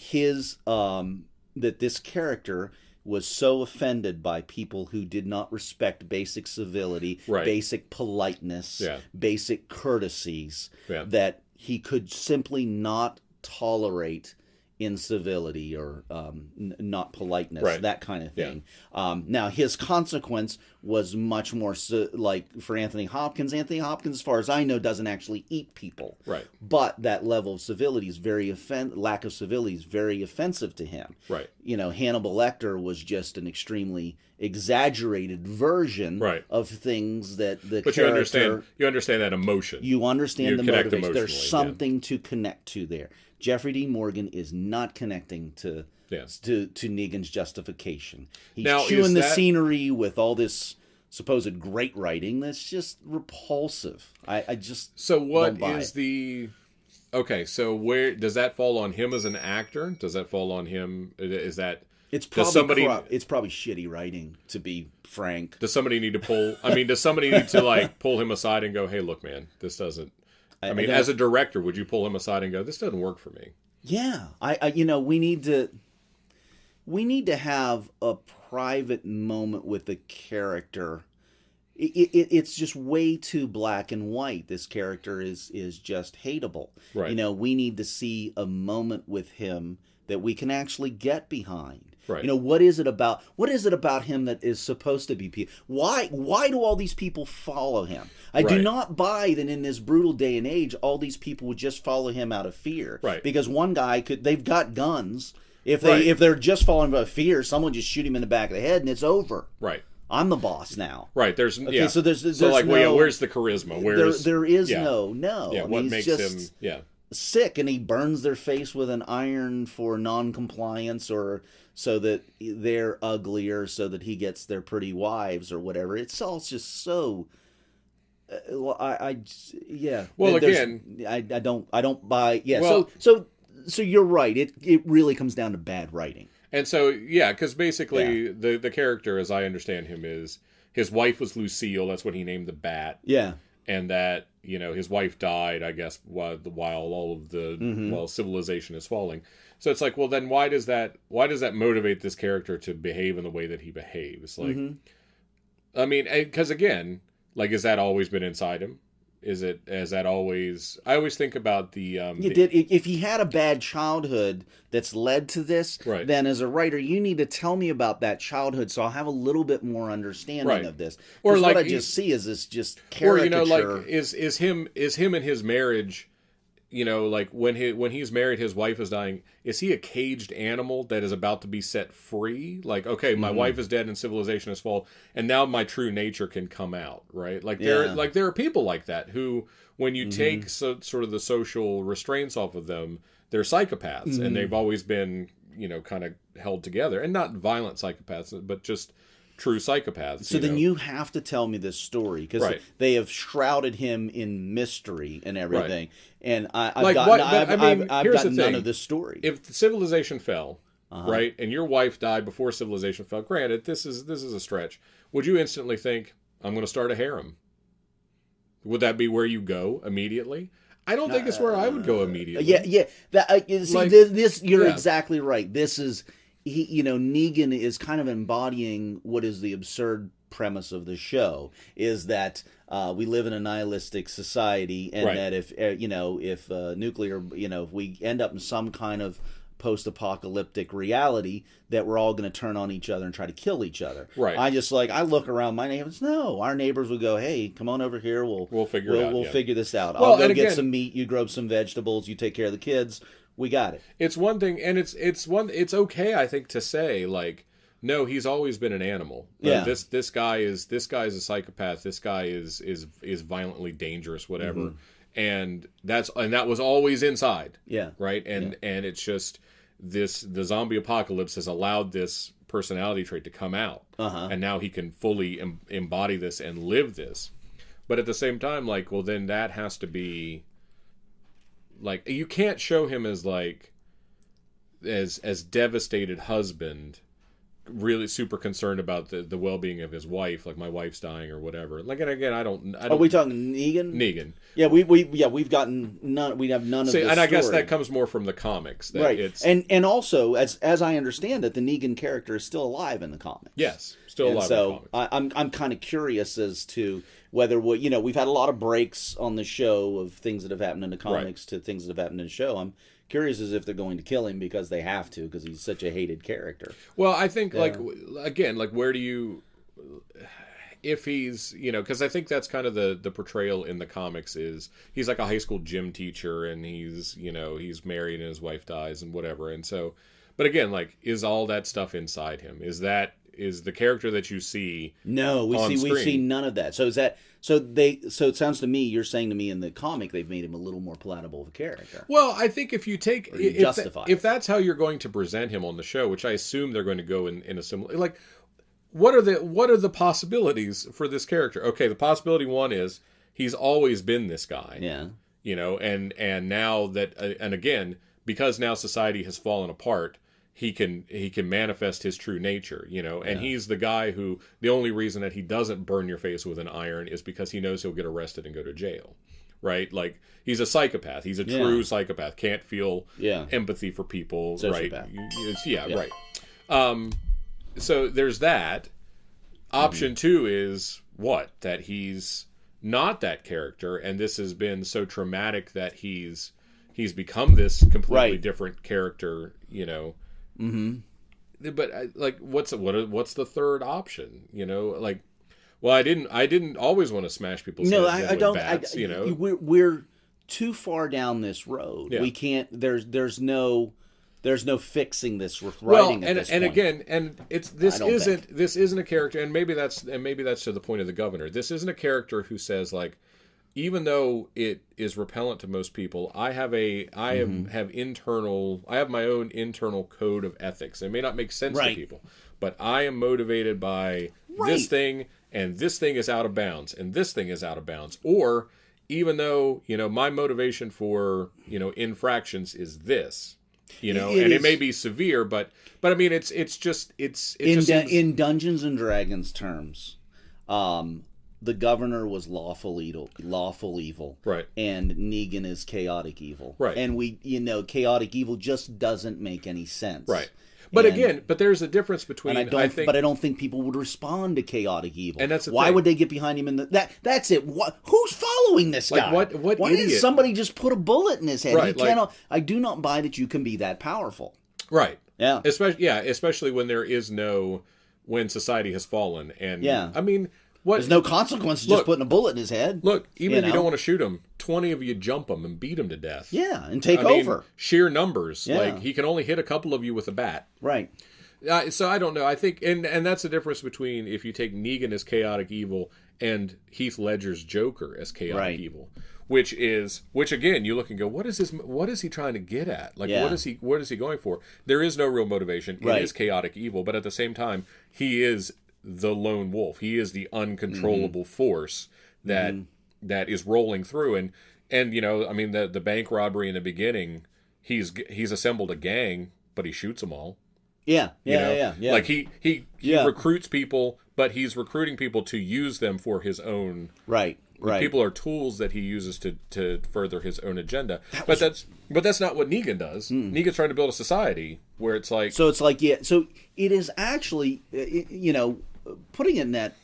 that this character was so offended by people who did not respect basic civility, basic politeness, basic courtesies, that he could simply not tolerate incivility or not politeness, that kind of thing. Now, his consequence was much more like for Anthony Hopkins. Anthony Hopkins, as far as I know, doesn't actually eat people. Right. But that level of civility is lack of civility is very offensive to him. Right. Hannibal Lecter was just an extremely exaggerated version of things that the but character... you understand that emotion. You understand the motivation. There's something to connect to there. Jeffrey Dean Morgan is not connecting to Negan's justification. He's chewing the scenery with all this supposed great writing that's just repulsive. I just Okay, so where does that fall on him as an actor? Does that fall on him? Is that it's probably shitty writing, to be frank. Does somebody need to pull? I mean, does somebody need to like pull him aside and go, "Hey, look, man, this doesn't." I mean, as a director, would you pull him aside and go, "This doesn't work for me"? Yeah, we need to have a private moment with the character. It's just way too black and white. This character is just hateable. Right. We need to see a moment with him that we can actually get behind. Right. What is it about him that is supposed to be? Why do all these people follow him? I do not buy that in this brutal day and age, all these people would just follow him out of fear. Right. Because one guy they've got guns. If they're just following out of fear, someone just shoot him in the back of the head and it's over. Right. I'm the boss now. Right. There's so there's where's the charisma? There is no. Yeah. What makes him? Yeah. Sick, and he burns their face with an iron for non-compliance, or so that they're uglier, so that he gets their pretty wives or whatever. It's all just so. Well, again, I don't buy. Yeah. Well, so you're right. It really comes down to bad writing. And so because basically the character, as I understand him, is his wife was Lucille. That's what he named the bat. Yeah. And that his wife died, I guess, while all of while civilization is falling. So it's like, well, then why does that motivate this character to behave in the way that he behaves? Like, I mean, because again, like, has that always been inside him? Is that always? I always think about if he had a bad childhood that's led to this, then as a writer, you need to tell me about that childhood so I'll have a little bit more understanding of this. Or like what I just see is this just caricature. Or like is him and his marriage. Like when he's married, his wife is dying. Is he a caged animal that is about to be set free? Like, okay, my wife is dead and civilization has fallen, and now my true nature can come out, right? Like there are people like that who, when you take sort of the social restraints off of them, they're psychopaths, and they've always been kind of held together, and not violent psychopaths, but just true psychopaths. So then you have to tell me this story, because they have shrouded him in mystery and everything, and I've got none of this story. If the civilization fell, right, and your wife died before civilization fell, granted, this is a stretch, would you instantly think, I'm going to start a harem? Would that be where you go immediately? I don't think it's where I would go immediately. Yeah. That see, Like, this you're yeah. exactly right. This is Negan is kind of embodying what is the absurd premise of the show, is that we live in a nihilistic society, and Right. that if nuclear, if we end up in some kind of post-apocalyptic reality, that we're all going to turn on each other and try to kill each other. Right. I look around my neighbors. No, our neighbors would go, "Hey, come on over here. We'll figure it out. We'll yeah. figure this out. Well, I'll go and get again- some meat. You grow some vegetables. You take care of the kids. We got it." It's one thing, and it's okay, I think, to say like, no, he's always been an animal. Yeah. This guy is a psychopath. This guy is violently dangerous, whatever. And that was always inside. Yeah. Right. And it's just the zombie apocalypse has allowed this personality trait to come out, and now he can fully embody this and live this. But at the same time, like, well, then that has to be like, you can't show him as like as devastated husband, really super concerned about the well-being of his wife, like my wife's dying or whatever. Like, and again, I don't. Are we talking Negan? Negan? Yeah, we've gotten none. We have none of. See, this and I guess story. that comes more from the comics, that right. It's And also, as I understand it, the Negan character is still alive in the comics. yes, still And alive. so in the comics. I'm kind of curious as to whether we've had a lot of breaks on the show of things that have happened in the comics to things that have happened in the show. I'm curious as if they're going to kill him because they have to, because he's such a hated character. Well, I think like again, like where do you, if he's, because I think that's kind of the portrayal in the comics is he's like a high school gym teacher, and he's married and his wife dies and whatever, and so, but again, like, is all that stuff inside him? Is the character that you see? No, we see none of that. So is that so it sounds to me, you're saying to me, in the comic they've made him a little more palatable of a character. Well, I think if you take justify if that's how you're going to present him on the show, which I assume they're going to go in a similar, like, what are the possibilities for this character? Okay, the possibility one is he's always been this guy. Yeah. And now that and again, because now society has fallen apart, he can manifest his true nature, and he's the guy who, the only reason that he doesn't burn your face with an iron is because he knows he'll get arrested and go to jail, right? Like, he's a psychopath. He's a true psychopath. Can't feel empathy for people, Sociopath. right? Right. So there's that. Option two is that he's not that character, and this has been so traumatic that he's become this completely different character, But like, what's the third option? Like, well, I didn't always want to smash people's heads in I don't. with bats, We're too far down this road. Yeah. We can't. There's no fixing this with writing. Well, and again, and this isn't a character, and maybe that's to the point of the governor. This isn't a character who says, like, even though it is repellent to most people, I have my own internal code of ethics. It may not make sense to people, but I am motivated by this thing, and this thing is out of bounds, and this thing is out of bounds. Or even though, my motivation for, infractions is this, and it may be severe, but I mean, it's in Dungeons and Dragons terms, the governor was lawful evil, right? And Negan is chaotic evil, right? And chaotic evil just doesn't make any sense, right? But but there's a difference between. But I don't think people would respond to chaotic evil. And that's the why thing. would they get behind him in that's it? Who's following this guy? What Why idiot? did somebody just put a bullet in his head? Right, I do not buy that you can be that powerful. Right. Yeah. Especially when when society has fallen, and I mean. There's no consequence to just putting a bullet in his head. Look, even if you don't want to shoot him, 20 of you jump him and beat him to death. Yeah, and take over. Sheer numbers. Yeah. Like, he can only hit a couple of you with a bat. Right. So I don't know. I think, and that's the difference between if you take Negan as chaotic evil and Heath Ledger's Joker as chaotic evil. Which again, you look and go, what is he trying to get at? Like, what is he going for? There is no real motivation. It is chaotic evil, but at the same time, he is the lone wolf. He is the uncontrollable force that is rolling through, and I mean, the bank robbery in the beginning, he's assembled a gang, but he shoots them all. Yeah. Like he recruits people, but he's recruiting people to use them for his own Right. People are tools that he uses to further his own agenda. But that's not what Negan does. Negan's trying to build a society where it's like... So it's like, yeah. So it is actually, putting it in that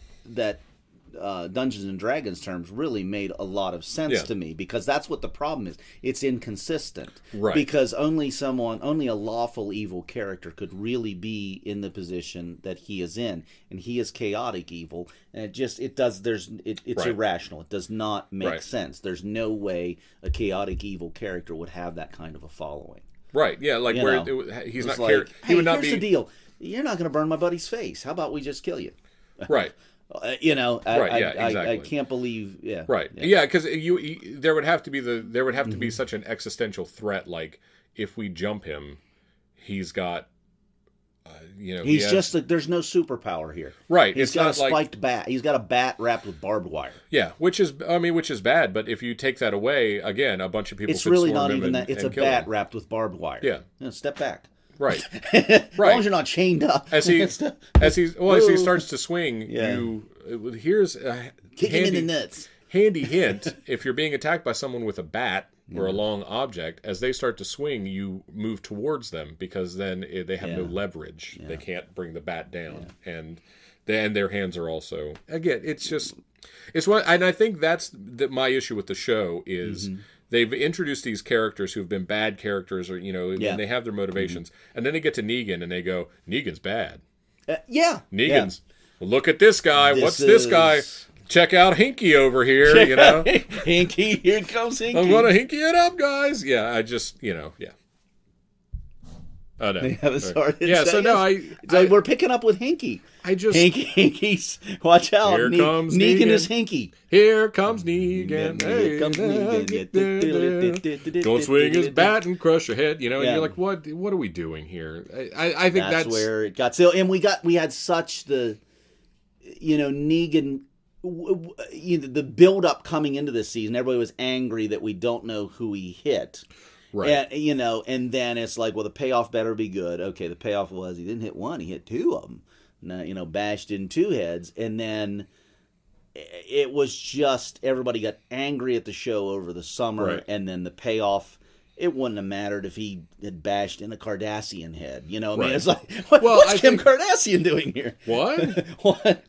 Dungeons and Dragons terms really made a lot of sense to me, because that's what the problem is. It's inconsistent. Right. Because only a lawful evil character could really be in the position that he is in, and he is chaotic evil, and it's Right. irrational. It does not make Right. sense. There's no way a chaotic evil character would have that kind of a following. Right, yeah, like he's not... He hey, would not here's be... the deal. You're not going to burn my buddy's face. How about we just kill you? Right. I exactly. can't believe, Right. Yeah, because there would have to be such an existential threat. Like if we jump him, he's got, there's no superpower here. Right. He's it's got not a spiked bat. He's got a bat wrapped with barbed wire. Yeah, which is bad. But if you take that away, again, a bunch of people. It's could really swarm not him even that. It's a bat him. wrapped with barbed wire. Yeah. Step back. Right. As long as you're not chained up. As he starts to swing, here's a kick him in the nuts. Handy hint: if you're being attacked by someone with a bat or a long object, as they start to swing, you move towards them, because then they have no leverage. They can't bring the bat down, and their hands are also, again, it's what, and I think that's my issue with the show is. They've introduced these characters who've been bad characters, or and they have their motivations, and then they get to Negan and they go, "Negan's bad." Negan's. Well, look at this guy. What's this guy? Check out Hinky over here. Hinky, here comes Hinky. I'm gonna Hinky it up, guys. Yeah, I just Oh no. We're picking up with Hinky. Hinky's. Watch out. Here comes Negan is Hinky. Here comes Negan. Hey, don't swing his bat and crush your head. And you're like, what are we doing here? I think that's where it got. So, and we had such the, Negan. The build up coming into this season, everybody was angry that we don't know who he hit. Right. And, and then it's like, well, the payoff better be good. Okay, the payoff was he didn't hit one, he hit two of them. Now, bashed in two heads. And then it was just, everybody got angry at the show over the summer. Right. And then the payoff, it wouldn't have mattered if he had bashed in a Cardassian head. I mean, it's like, what's Kim Kardashian doing here? What?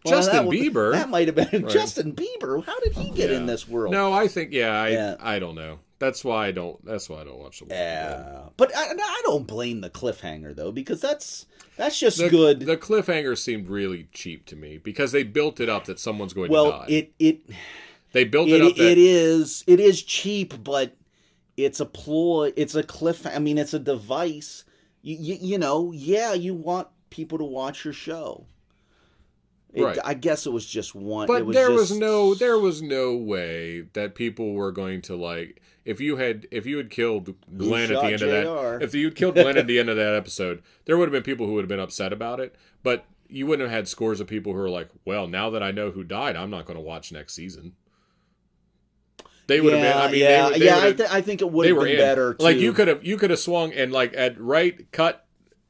Justin Bieber. That might have been Justin Bieber. How did he get in this world? No, I think, I don't know. That's why I don't watch the world. Yeah, but I don't blame the cliffhanger though, because that's just good. The cliffhanger seemed really cheap to me, because they built it up that someone's going to die. They built it up. It is cheap, but it's a ploy. It's a I mean, it's a device. You want people to watch your show. Right. I guess it was just one. But there was no way that people were going to, like, if you had killed Glenn at the end of that, if you'd killed Glenn at the end of that episode, there would have been people who would have been upset about it. But you wouldn't have had scores of people who are like, well, now that I know who died, I'm not going to watch next season. They would have been. I mean, I think it would have been better. Like you could have swung and like at right cut,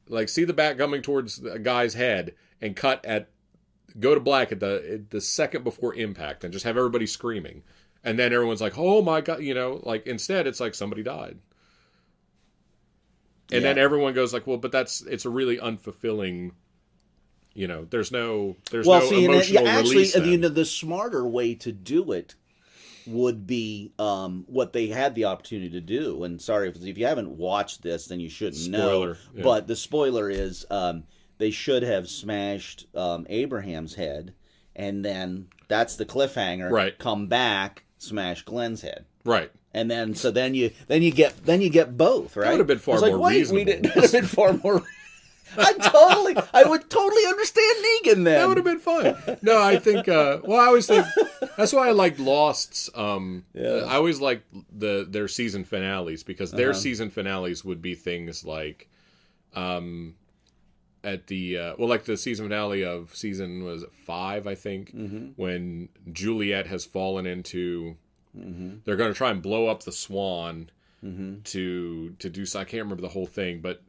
like see the bat coming towards the guy's head and go to black at the second before impact and just have everybody screaming, and then everyone's like, oh my god, like instead it's like somebody died, and then everyone goes like, well, but it's a really unfulfilling. There's no emotional release. Actually, the smarter way to do it would be what they had the opportunity to do. And sorry if you haven't watched this, then you shouldn't know. Yeah. But the spoiler is they should have smashed Abraham's head, and then that's the cliffhanger. Right. Come back, smash Glenn's head. Right. And then you get both. Right. That would have been far more reasonable. That would have been far more. I would totally understand Negan then. That would have been fun. No, I think. I always think that's why I liked Lost's. I always liked their season finales, because their season finales would be things like, at the like the season finale of season 5, I think, when Juliet has fallen into. They're going to try and blow up the Swan to do. So I can't remember the whole thing, but.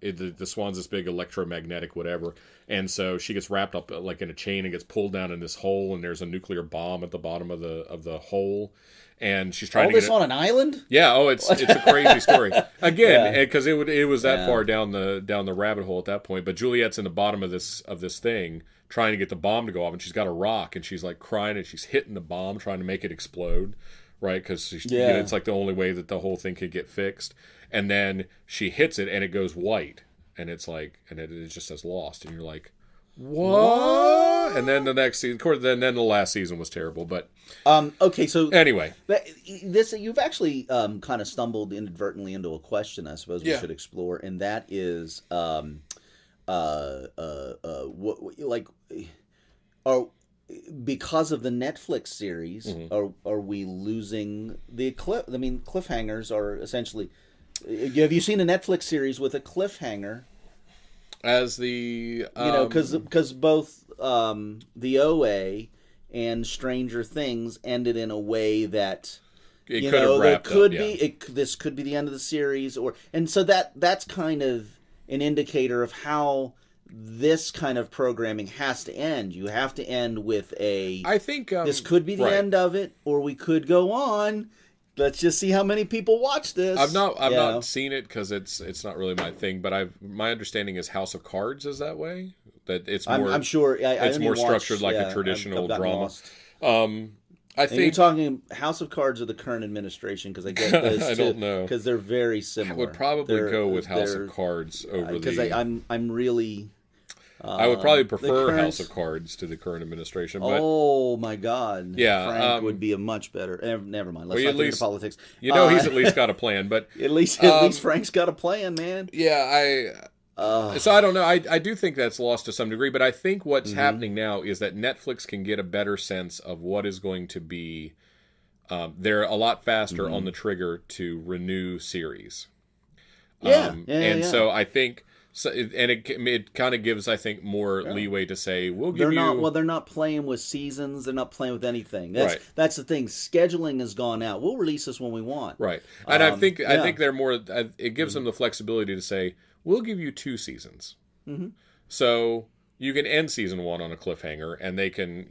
the swan's this big electromagnetic whatever, and so she gets wrapped up like in a chain and gets pulled down in this hole, and there's a nuclear bomb at the bottom of the hole, and she's trying All to get this on an island. Yeah, it's a crazy story. Again, because it was that far down the rabbit hole at that point. But Juliet's in the bottom of this thing trying to get the bomb to go off, and she's got a rock, and she's like crying, and she's hitting the bomb trying to make it explode, right? Because it's like the only way that the whole thing could get fixed. And then she hits it, and it goes white, and it's like, and it just says lost, and you're like, what? And then the next season, of course, then the last season was terrible. But okay, so anyway, this you've actually kind of stumbled inadvertently into a question I suppose we should explore, and that is because of the Netflix series, are we losing the cliff? I mean, cliffhangers are essentially. Have you seen a Netflix series with a cliffhanger? As the because both the OA and Stranger Things ended in a way that it could have wrapped up. This could be the end of the series, and so that's kind of an indicator of how this kind of programming has to end. You have to end with I think this could be the end of it, or we could go on. Let's just see how many people watch this. I've not seen it because it's not really my thing. But my understanding is House of Cards is that way. That it's more. I'm sure. It's more structured like a traditional drama. I think you're talking House of Cards or the current administration, because I get those I don't know, because they're very similar. I would probably go with House of Cards over because I'm really. I would probably prefer House of Cards to the current administration. But, oh my God! Yeah, Frank would be a much better. Never mind. Let's not get into politics. He's at least got a plan. But at least Frank's got a plan, man. Yeah, so I don't know. I do think that's lost to some degree. But I think what's happening now is that Netflix can get a better sense of what is going to be. They're a lot faster on the trigger to renew series. So I think. So, and it kind of gives, I think, more leeway to say we'll give they're not playing with seasons. They're not playing with anything. That's the thing. Scheduling has gone out. We'll release this when we want. Right. And I think they're more. It gives them the flexibility to say we'll give you 2 seasons. So you can end season 1 on a cliffhanger, and they can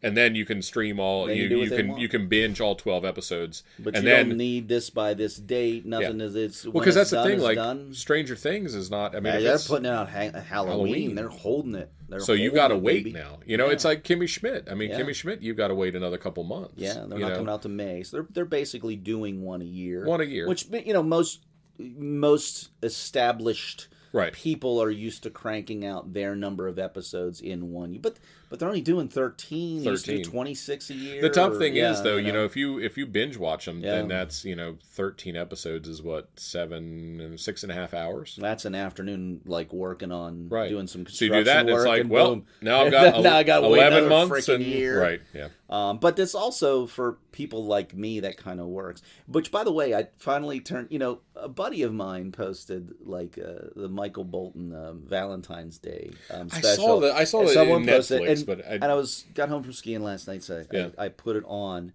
and then you can stream all. You can binge all 12 episodes. But you don't need this by this date. Nothing is it's. Well, because that's the thing. Like done. Stranger Things is not. I mean, they're putting it out Halloween. They're holding it. So you got to wait now. It's like Kimmy Schmidt. I mean, Kimmy Schmidt, you got to wait another couple months. Yeah, they're not coming out to May. So they're basically doing one a year. One a year. Which most established. Right. People are used to cranking out their number of episodes in one year. But they're only doing 13. They used to do 26 a year. The tough thing is, though, if you binge watch them, then that's 13 episodes is what 6.5 hours. That's an afternoon, like working on doing some construction. So you do that, and it's like, boom. Now I've got I got 11 months and year. Right. Yeah. But this also for people like me that kind of works. Which, by the way, I finally turned. A buddy of mine posted like the Michael Bolton Valentine's Day special. I saw that in Netflix, but I got home from skiing last night, so I put it on,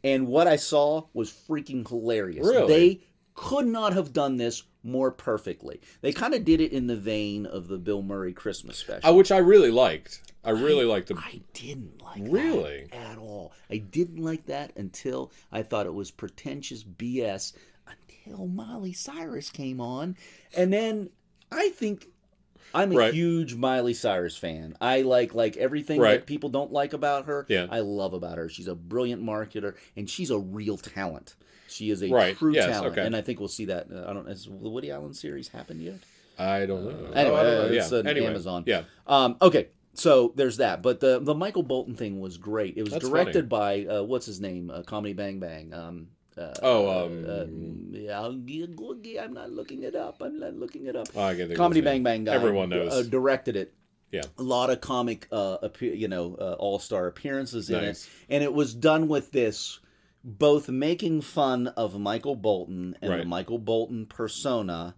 and what I saw was freaking hilarious. Really? They could not have done this more perfectly. They kind of did it in the vein of the Bill Murray Christmas special, which I really liked. I didn't like really that at all. I didn't like that until I thought it was pretentious BS. Until Miley Cyrus came on, and then I think I'm a huge Miley Cyrus fan. I like everything that people don't like about her. Yeah. I love about her. She's a brilliant marketer, and she's a real talent. She is a true talent, and I think we'll see that. Has the Woody Allen series happened yet? I don't know. Anyway, it's on Amazon. Yeah. Okay. So there's that, but the Michael Bolton thing was great. It was directed by what's his name? Comedy Bang Bang. I'm not looking it up. Comedy Bang Bang guy. Everyone knows. Directed it. Yeah. A lot of comic, all-star appearances in it, and it was done with this both making fun of Michael Bolton and the Michael Bolton persona.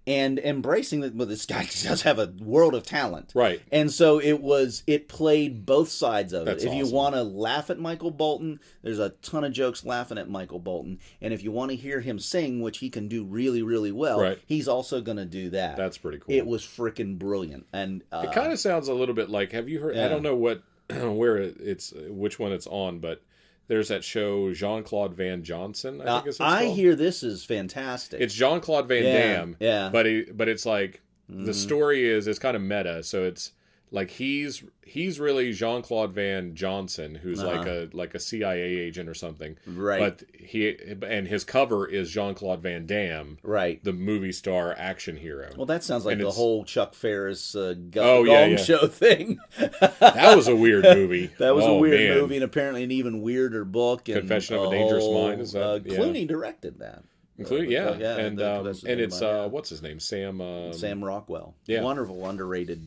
and embracing that, well, this guy does have a world of talent. Right. And so it played both sides of That's it. If you awesome. want to laugh at Michael Bolton, there's a ton of jokes laughing at Michael Bolton. And if you want to hear him sing, which he can do really, really well, Right. he's also going to do that. That's pretty cool. It was freaking brilliant. And it kind of sounds a little bit like, have you heard, I don't know what, which one it's on, but there's that show Jean-Claude Van Johnson, I think it's called. I hear this is fantastic. It's Jean-Claude Van Damme. Yeah. But it's like, the story is, it's kind of meta, so it's like he's really Jean-Claude Van Johnson, who's like a CIA agent or something. Right. But his cover is Jean-Claude Van Damme, right, the movie star action hero. Well, that sounds like And the it's- whole Chuck Ferris yeah. show thing. That was a weird movie. That was a Oh, weird man. movie, and apparently an even weirder book. And Confession of a Dangerous whole, Mind, is that- yeah. Clooney directed that. Including, and Confession it's of a Mind, what's his name, Sam Rockwell. Yeah. Wonderful, underrated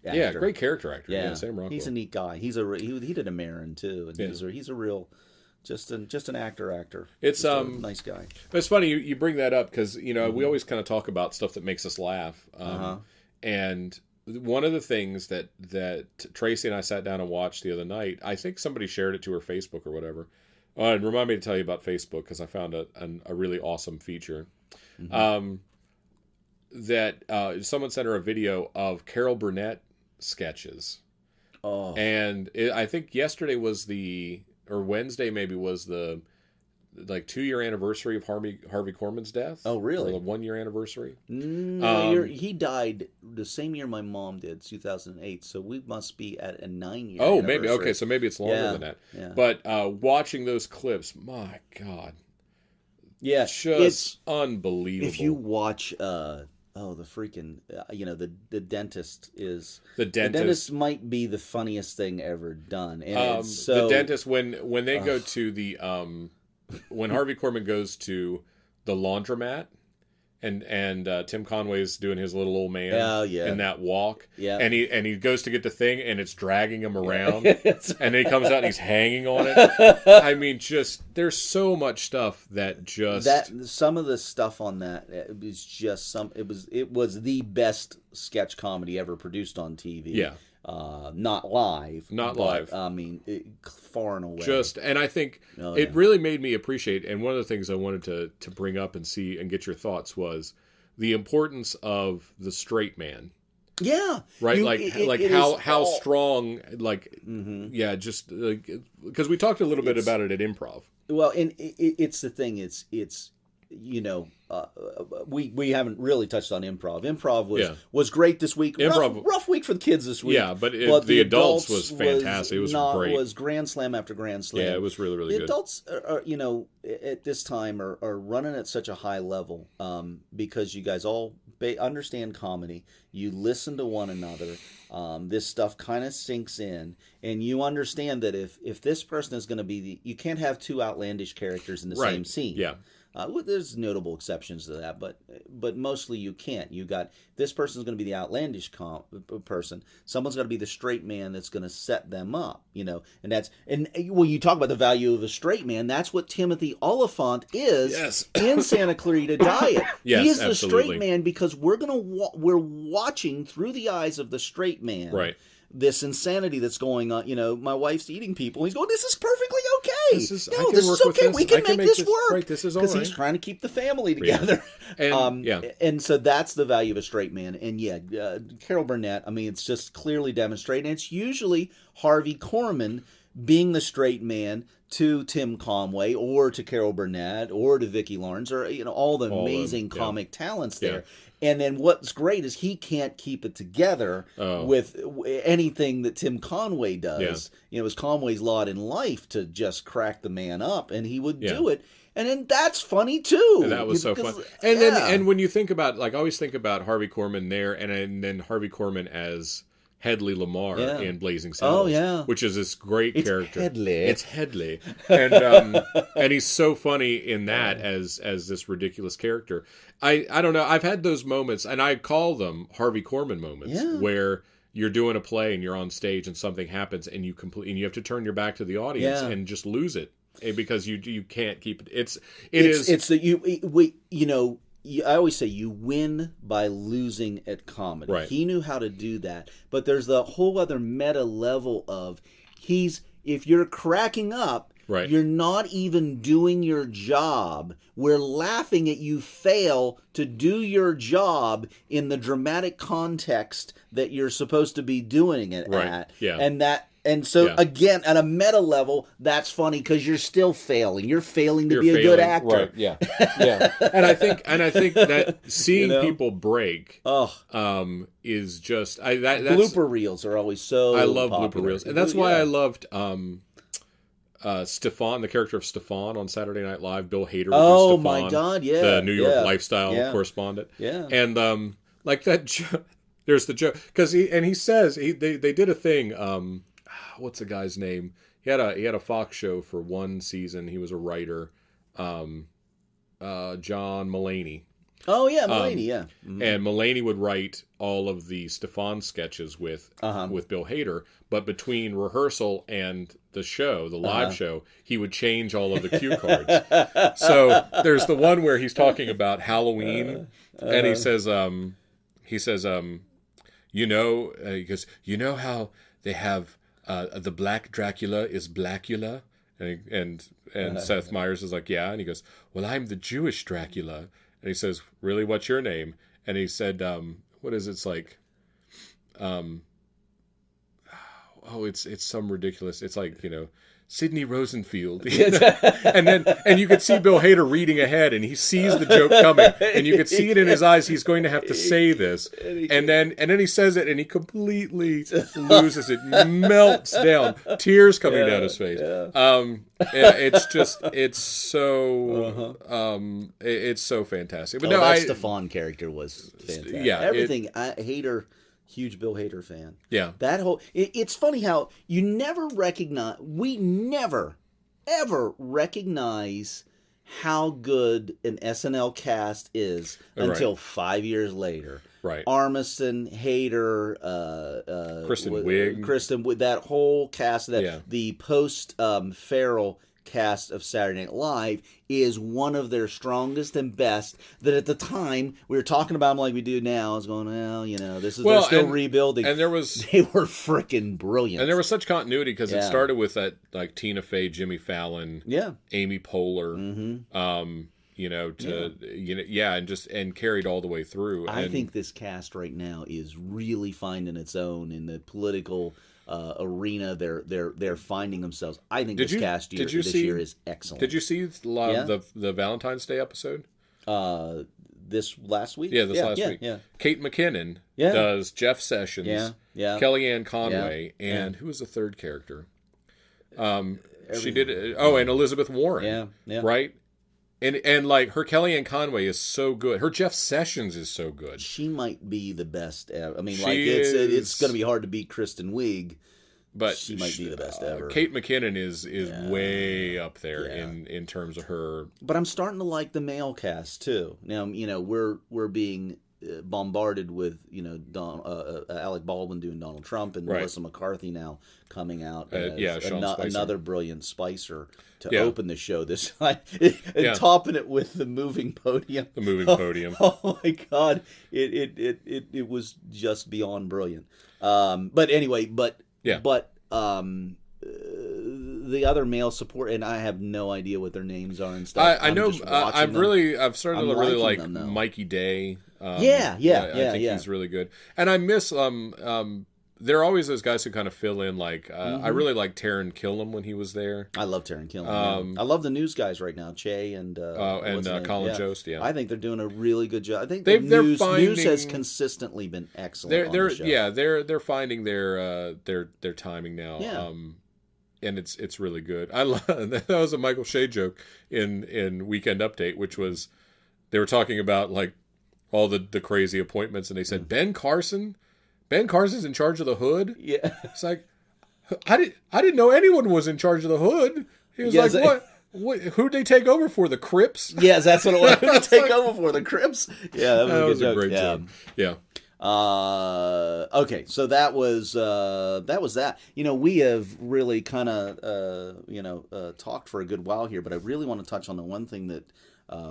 actor. Yeah, great character actor. Yeah, Sam Rockwell. he's a neat guy. He did a Marin too, and he's a real, just an actor. It's Just a nice guy. It's funny you bring that up because we always kind of talk about stuff that makes us laugh, and one of the things that Tracy and I sat down and watched the other night, I think somebody shared it to her Facebook or whatever. And remind me to tell you about Facebook because I found a really awesome feature. That someone sent her a video of Carol Burnett sketches. Oh, And I think yesterday was or Wednesday maybe was the 2-year anniversary of Harvey Korman's death. Oh, really? Or the 1-year anniversary. No, he died the same year my mom did, 2008. So we must be at a 9-year. Oh, anniversary. maybe. Okay, so maybe it's longer than that. Yeah. But watching those clips, my God. Yeah, Just unbelievable. If you watch, the freaking, the dentist is... The dentist. The dentist might be the funniest thing ever done. And it's so, the dentist, when they go to the... when Harvey Korman goes to the laundromat and Tim Conway's doing his little old man in that walk, and he goes to get the thing and it's dragging him around, and then he comes out and he's hanging on it. I mean, just there's so much stuff that some of the stuff on that was just it was the best sketch comedy ever produced on TV. Yeah. Not live. I mean, far and away. And I think it really made me appreciate, and one of the things I wanted to bring up and see and get your thoughts was the importance of the straight man. Yeah. Right? How strong, just because we talked a little bit about it at improv. Well, and it's the thing, it's we haven't really touched on improv. Improv was great this week. Rough week for the kids this week. Yeah, but the adults was fantastic. It was great. It was grand slam after grand slam. Yeah, it was really, really good. The adults are, at this time are running at such a high level because you guys all understand comedy. You listen to one another. This stuff kind of sinks in, and you understand that if this person is going to be you can't have two outlandish characters in the same scene. Yeah. There's notable exceptions to that, but mostly you can't. You got this person's going to be the outlandish person. Someone's got to be the straight man that's going to set them up, and when you talk about the value of a straight man, that's what Timothy Oliphant is in Santa Clarita Diet. Yes, he is the absolutely. straight man because we're watching through the eyes of the straight man. Right. This insanity that's going on, my wife's eating people. He's going, this is perfectly okay. This is okay. We can make this work. Right, this is all right. Because he's trying to keep the family together. Yeah. And so that's the value of a straight man. And Carol Burnett, I mean, it's just clearly demonstrated. And it's usually Harvey Korman being the straight man to Tim Conway or to Carol Burnett or to Vicki Lawrence or all the amazing comic talents there. And then what's great is he can't keep it together with anything that Tim Conway does. It was Conway's lot in life to just crack the man up, and he would do it. And then that's funny too. And that was so fun. And then when you think about, I always think about Harvey Korman there, and then Harvey Korman as Hedley Lamar in Blazing Saddles, which is this great character. It's Hedley, and he's so funny in that as this ridiculous character. I don't know. I've had those moments, and I call them Harvey Korman moments, where you're doing a play and you're on stage and something happens and you have to turn your back to the audience and just lose it because you can't keep it. It's I always say you win by losing at comedy. Right. He knew how to do that. But there's the whole other meta level of if you're cracking up, Right. you're not even doing your job. We're laughing at you fail to do your job in the dramatic context that you're supposed to be doing it Right. at. Yeah. And so Yeah. again, at a meta level, that's funny because you're still failing. You're failing to You're be a good failing. actor. Right. Yeah. Yeah. And I think that seeing people break is just that's Blooper reels are always so I love popular. blooper reels. And that's why I loved Stefan, the character of Stefan on Saturday Night Live. Bill Hader would do Stefan, my God, yeah. the New York Yeah. lifestyle Yeah. correspondent. Yeah. And like that there's the joke because he says they did a thing, what's the guy's name? He had a Fox show for one season. He was a writer, John Mulaney. Oh yeah, Mulaney, yeah. Mm-hmm. And Mulaney would write all of the Stefan sketches with Bill Hader, but between rehearsal and the show, the live show, he would change all of the cue cards. So there's the one where he's talking about Halloween, and he says, he goes, you know how they have the Black Dracula is Blackula, and Seth Meyers is like, yeah, and he goes, well, I'm the Jewish Dracula. And he says, really, what's your name? And he said, what is it? It's like, it's some ridiculous, it's like, Sidney Rosenfield. and you could see Bill Hader reading ahead, and he sees the joke coming, and you could see it in his eyes. He's going to have to say this, and then he says it, and he completely loses it, melts down, tears coming down his face. It's so fantastic. But that Stefan character was fantastic. Yeah, everything. Hader. Huge Bill Hader fan. Yeah. That whole... It's funny how we never, ever recognize how good an SNL cast is until 5 years later. Right. Armisen, Hader, Kristen Wiig. That whole cast, the post-Ferrell cast of Saturday Night Live is one of their strongest and best. That at the time we were talking about them like we do now. I was going, they're still rebuilding. And they were freaking brilliant. And there was such continuity because it started with that like Tina Fey, Jimmy Fallon, Amy Poehler, and carried all the way through. I think this cast right now is really finding its own in the political arena. They're finding themselves. I think this year is excellent. Did you see the Valentine's Day episode? This last week? Yeah, last week. Yeah. Kate McKinnon does Jeff Sessions, Kellyanne Conway, and who was the third character? She did and Elizabeth Warren. Right? And like her Kellyanne Conway is so good. Her Jeff Sessions is so good. She might be the best ever. I mean, it's going to be hard to beat Kristen Wiig, but she might be the best ever. Kate McKinnon is way up there in terms of her. But I'm starting to like the male cast too. Now, we're being bombarded with Alec Baldwin doing Donald Trump and Melissa McCarthy now coming out as another brilliant Spicer to open the show this time, and topping it with the moving podium. The moving podium. Oh my God, it was just beyond brilliant. But anyway, the other male support, and I have no idea what their names are and stuff. I know. I've started to really like them, Mikey Day. I think he's really good, and I miss there are always those guys who kind of fill in. Like I really like Taron Killam when he was there. I love Taron Killam. I love the news guys right now, Che and Colin Jost. Yeah, I think they're doing a really good job. I think news has consistently been excellent. They're finding their timing now. Yeah. And it's really good. That was a Michael Shea joke in Weekend Update, which was they were talking about like all the crazy appointments, and they said Ben Carson's in charge of the Hood. Yeah, it's like I didn't know anyone was in charge of the Hood. He was what? Who'd they take over for? The Crips? Yes, that's what it was. Who'd they take over for? The Crips? Yeah, that was a great joke. Yeah. Okay, so that was that. We have really kind of talked for a good while here, but I really want to touch on the one thing that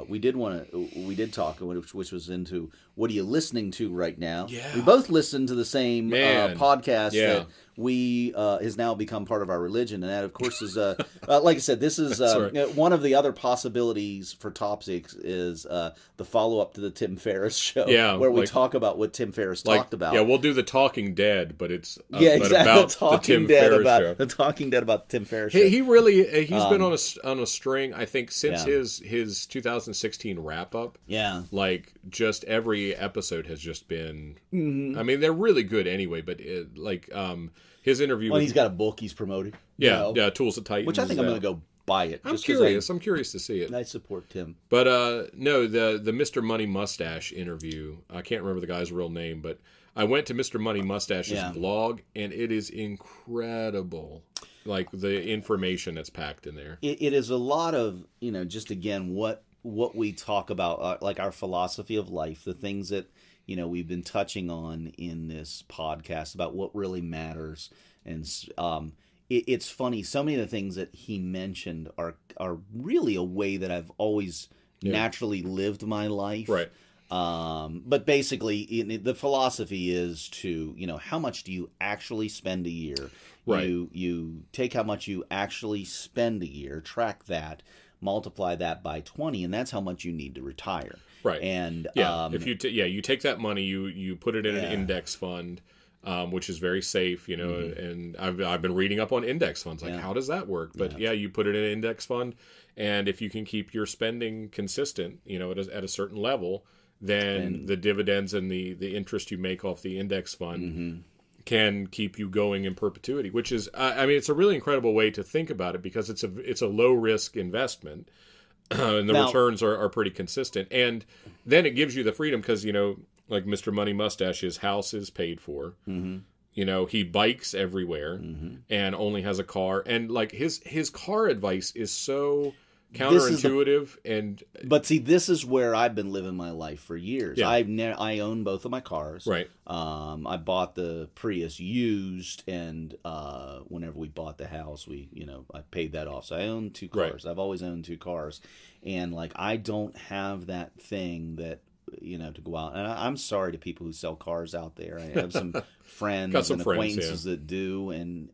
we did talk, which was into what are you listening to right now? Yeah. We both listen to the same podcast Yeah. that we has now become part of our religion, and that, of course, is like I said, this is one of the other possibilities for topics is the follow up to the Tim Ferris show, where we talk about what Tim Ferris talked about. Yeah, we'll do the Talking Dead, but it's exactly. about the Tim Ferris show. The Talking Dead about the Tim Ferris show. He really he's been on a string, I think, since his 2016 wrap up. Yeah, like just every episode has just been. I mean, they're really good anyway, but his interview. Well, he's got a book he's promoting. Yeah, Tools of Titan, which I think I'm going to go buy it. I'm curious. I'm curious to see it. I support Tim. But no, the Mr. Money Mustache interview. I can't remember the guy's real name, but I went to Mr. Money Mustache's blog, and it is incredible. Like the information that's packed in there. It is a lot of just again what we talk about, like our philosophy of life, the things that we've been touching on in this podcast about what really matters. And it's funny, so many of the things that he mentioned are really a way that I've always naturally lived my life. Right. But basically, the philosophy is to, how much do you actually spend a year? Right. You take how much you actually spend a year, track that, multiply that by 20, and that's how much you need to retire. Right. And if you you take that money, you put it in an index fund, which is very safe, and I've been reading up on index funds, like how does that work? But you put it in an index fund, and if you can keep your spending consistent, at a certain level, then the dividends and the interest you make off the index fund can keep you going in perpetuity, which is, I mean, it's a really incredible way to think about it because it's a low risk investment. And the returns are pretty consistent. And then it gives you the freedom because, like Mr. Money Mustache, his house is paid for. Mm-hmm. He bikes everywhere and only has a car. And like his car advice is so counterintuitive. But see, this is where I've been living my life for years. Yeah. I own both of my cars. Right. I bought the Prius used, and whenever we bought the house, I paid that off. So I own two cars. Right. I've always owned two cars, and like I don't have that thing that to go out. And I'm sorry to people who sell cars out there. I have some friends and acquaintances that do, and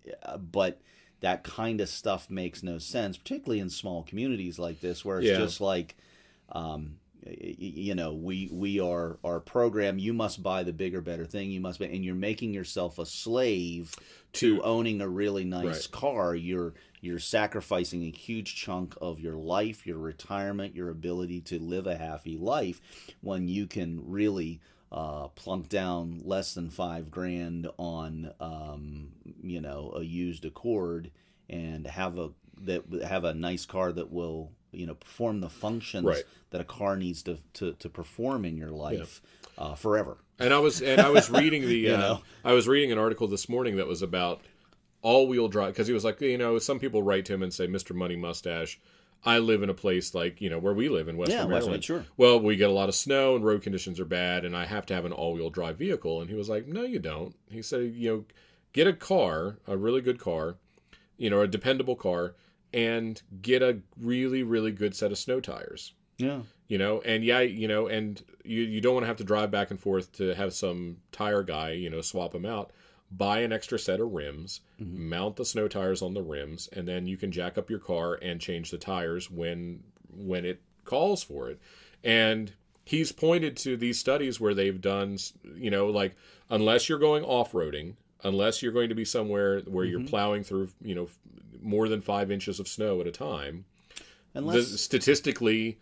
but that kind of stuff makes no sense, particularly in small communities like this, where it's just like, we are our program. You must buy the bigger, better thing. You must buy, and you're making yourself a slave to owning a really nice car. You're sacrificing a huge chunk of your life, your retirement, your ability to live a happy life, when you can really plunk down less than $5,000 on a used Accord and have a nice car that will perform the functions that a car needs to perform in your life forever. And I was reading I was reading an article this morning that was about all-wheel drive, because he was like, some people write to him and say, Mr. Money Mustache, I live in a place like, where we live in Western Maryland. Right, sure. Well, we get a lot of snow and road conditions are bad, and I have to have an all-wheel drive vehicle. And he was like, no, you don't. He said, get a car, a really good car, a dependable car, and get a really, really good set of snow tires. Yeah. And and you don't want to have to drive back and forth to have some tire guy, swap them out. Buy an extra set of rims, mount the snow tires on the rims, and then you can jack up your car and change the tires when it calls for it. And he's pointed to these studies where they've done, like, unless you're going off-roading, unless you're going to be somewhere where you're plowing through, more than 5 inches of snow at a time, statistically,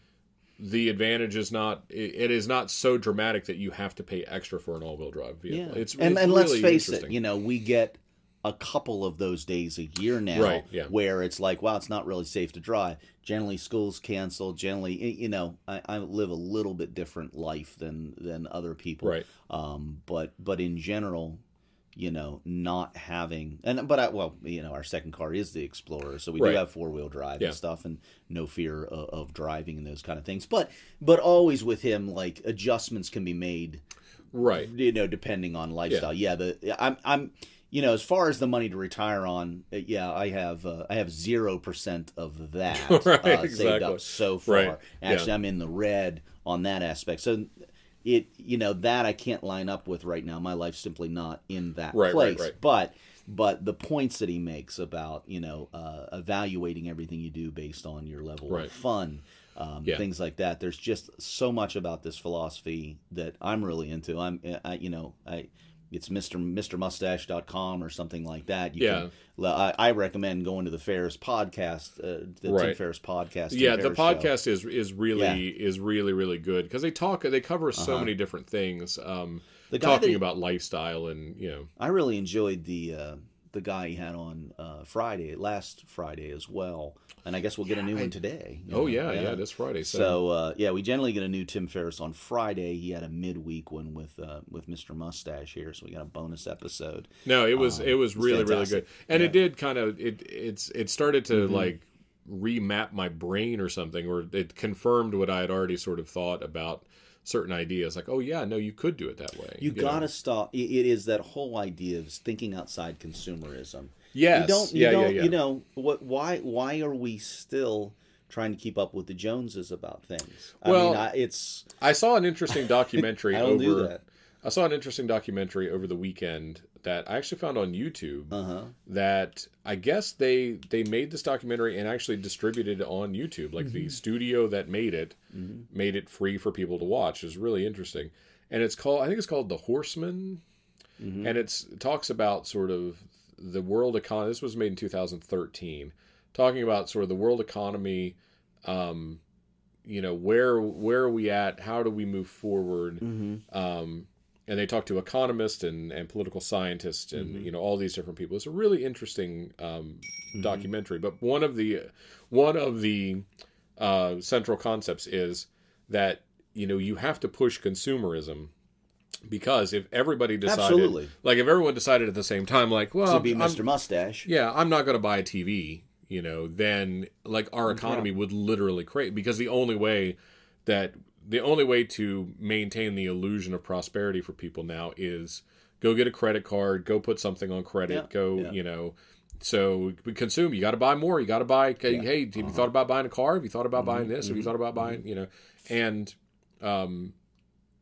the advantage is not, it is not so dramatic that you have to pay extra for an all-wheel drive vehicle. Yeah. It's and really let's face it, we get a couple of those days a year now where it's like, wow, it's not really safe to drive. Generally, school's canceled. Generally, I live a little bit different life than other people. Right. But in general, not having, our second car is the Explorer, so we do have 4-wheel drive and stuff, and no fear of driving and those kind of things. But always with him, like, adjustments can be made, right? Depending on lifestyle. I'm as far as the money to retire on, yeah, I have 0% of that Right, saved exactly. up so far. Right. Actually, Yeah. I'm in the red on that aspect. So that I can't line up with right now. My life's simply not in that Right, place. right. But the points that he makes about evaluating everything you do based on your level Right. of fun, Yeah. things like that. There's just so much about this philosophy that I'm really into. It's MrMustache.com or something like that. I recommend going to the Ferris podcast, the Tim Right. Ferris podcast. Yeah, Tim the Ferriss podcast show. is really good because they cover so many different things. The guy Talking that- about lifestyle and I really enjoyed the guy he had on last Friday as well, and I guess we'll get a new one today. This Friday. So we generally get a new Tim Ferriss on Friday. He had a midweek one with Mr. Mustache here, so we got a bonus episode. No, it was really fantastic. good, and Yeah. it did kind of it started to like remap my brain or something, or it confirmed what I had already sort of thought about certain ideas. Like, oh yeah, no, you could do it that way. You gotta stop. It is that whole idea of thinking outside consumerism. Yes. You what? Why are we still trying to keep up with the Joneses about things? I saw an interesting documentary. I don't do that. I saw an interesting documentary over the weekend that I actually found on YouTube. That I guess they made this documentary and actually distributed it on YouTube. Like the studio that made it free for people to watch. Is really interesting, and I think it's called The Horseman, and it talks about sort of the world economy. This was made in 2013, talking about sort of the world economy. Where are we at? How do we move forward? And they talk to economists and political scientists and all these different people. It's a really interesting documentary. But one of the central concepts is that you have to push consumerism, because if everybody decided, Absolutely. like if everyone decided at the same time, like, well, to be Mr. Mustache. yeah, I'm not going to buy a TV, then like our economy would literally crate, because the only way to maintain the illusion of prosperity for people now is go get a credit card, go put something on credit, so we consume. You got to buy more. You got to buy. Hey, have you thought about buying a car? Have you thought about buying this? Have you thought about buying? And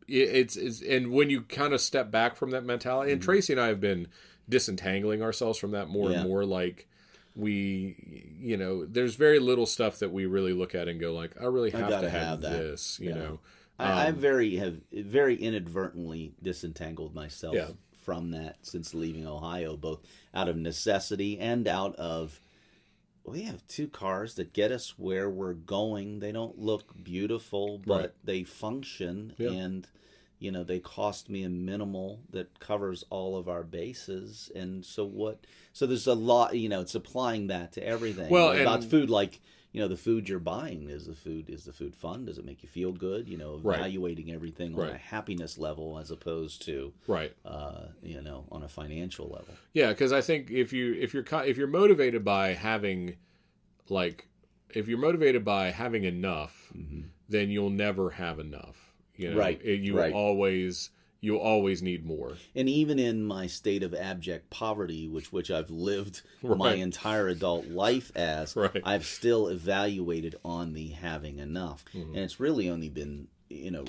it's and when you kind of step back from that mentality, and Tracy and I have been disentangling ourselves from that more and more. Like we, there's very little stuff that we really look at and go like, I really have to have that. this. I have very inadvertently disentangled myself from that since leaving Ohio, both out of necessity and out of, we have two cars that get us where we're going. They don't look beautiful, but they function, and they cost me a minimal that covers all of our bases. And so there's a lot, it's applying that to everything. Well, about food, like, the food you're buying, is the food fun? Does it make you feel good? Evaluating everything on a happiness level as opposed to on a financial level. Yeah, because I think if you're motivated by having enough, then you'll never have enough. You'll always need more. And even in my state of abject poverty, which I've lived my entire adult life as, I've still evaluated on the having enough. And it's really only been,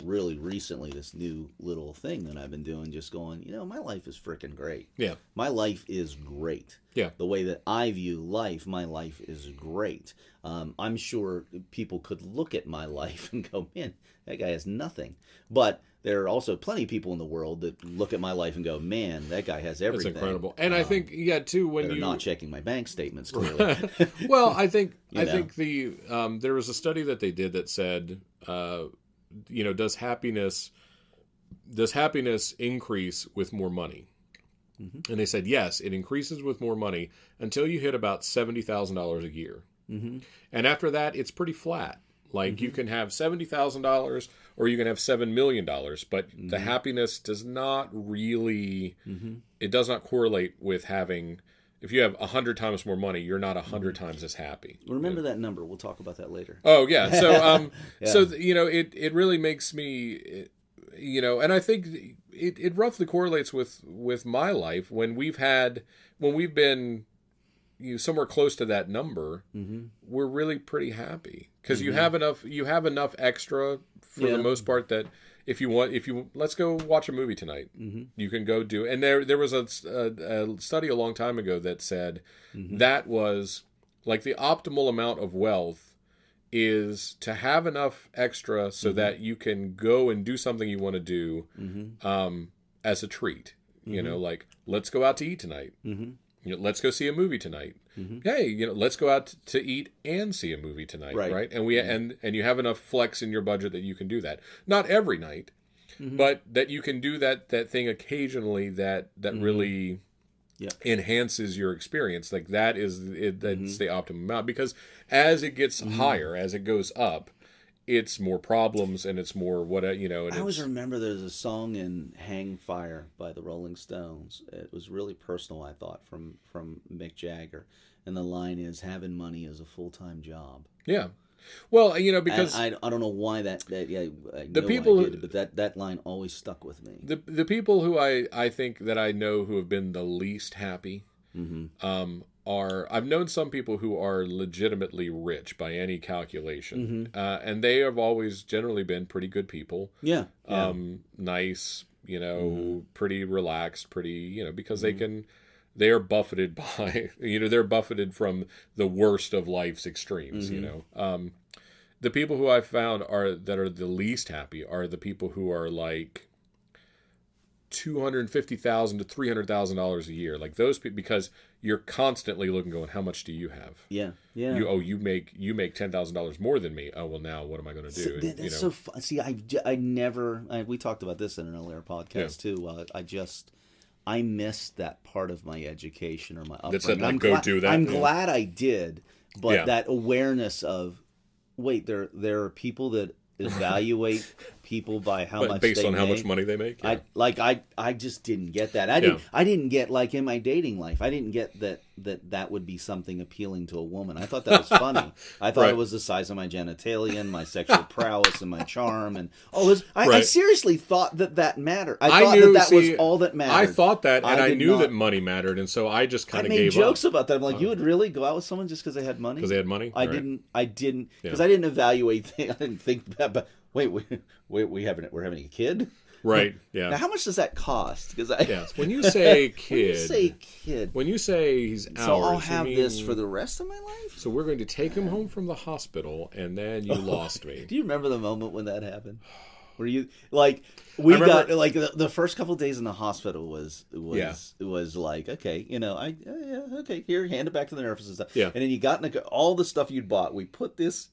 really recently, this new little thing that I've been doing, just going, my life is freaking great. Yeah. My life is great. Yeah. The way that I view life, my life is great. I'm sure people could look at my life and go, man, that guy has nothing. But there are also plenty of people in the world that look at my life and go, man, that guy has everything. That's incredible. And I think, too, when you're not checking my bank statements, clearly. Well, I think the there was a study that they did that said, does happiness increase with more money? And they said, yes, it increases with more money until you hit about $70,000 a year. And after that, it's pretty flat. Like you can have $70,000 or you can have $7 million, but the happiness does not really, it does not correlate with having, if you have 100 times more money, you're not 100 times as happy. Remember that number. We'll talk about that later. Oh, yeah. So, it really makes me, and I think it roughly correlates with my life when we've been somewhere close to that number, we're really pretty happy because you have enough extra for the most part that if you let's go watch a movie tonight, you can go do. And there was a study a long time ago that said that was like the optimal amount of wealth is to have enough extra so that you can go and do something you want to do as a treat. Like, let's go out to eat tonight. Let's go see a movie tonight. Hey, let's go out to eat and see a movie tonight, right? And and you have enough flex in your budget that you can do that. Not every night, but that you can do that thing occasionally that really enhances your experience. Like that's the optimum amount, because as it gets higher, as it goes up, it's more problems and it's more And I always remember there's a song in "Hang Fire" by the Rolling Stones. It was really personal, I thought, from Mick Jagger, and the line is, "Having money is a full-time job." Yeah. Well, because I don't know why I the people I did, but that line always stuck with me. The people who I think that I know who have been the least happy I've known some people who are legitimately rich by any calculation, and they have always generally been pretty good people. Yeah. Nice, pretty relaxed, pretty, because they are buffeted by, they're buffeted from the worst of life's extremes, The people who I've found that are the least happy are the people who are like $250,000 to $300,000 a year, like those people, because you're constantly looking, going, how much do you have? Yeah. You make $10,000 more than me. Oh well, now what am I going to do? That's so fun. See, we talked about this in an earlier podcast too. I missed that part of my education or my upbringing. I'm glad I did, but that awareness of, wait, there are people that evaluate people by how much based they on make. how much money they make. Yeah. I just didn't get that. I didn't get, like, in my dating life, I didn't get that would be something appealing to a woman. I thought that was funny. I thought it was the size of my genitalia and my sexual prowess and my charm and I seriously thought that mattered. I thought that was all that mattered. I thought that, and I knew that money mattered, and so I just kind of gave up. I made jokes about that. I'm like, you would really go out with someone just because they had money? Because they had money? I didn't because I didn't evaluate things. I didn't think that. But wait, we're having a kid. Right. Yeah. Now, how much does that cost? Because when you say kid, when you say he's ours, so I'll have this for the rest of my life. So we're going to take him home from the hospital, and then you lost me. Do you remember the moment when that happened? Were you like got like the first couple of days in the hospital was like, okay, okay, here, hand it back to the nurses and stuff. Yeah. And then you got all the stuff you'd bought. We put this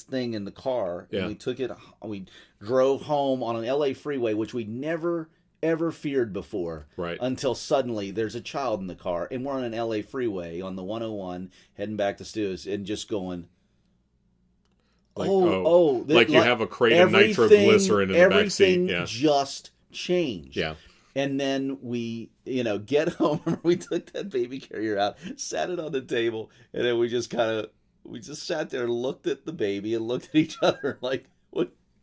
thing in the car, and we took it. We drove home on an LA freeway, which we never ever feared before. Right. Until suddenly there's a child in the car, and we're on an LA freeway on the 101 heading back to Stu's, and just going. Like you have a crate of nitroglycerin in the back seat. Everything just changed. Yeah. And then we, get home. We took that baby carrier out, sat it on the table, and then we just sat there and looked at the baby and looked at each other like,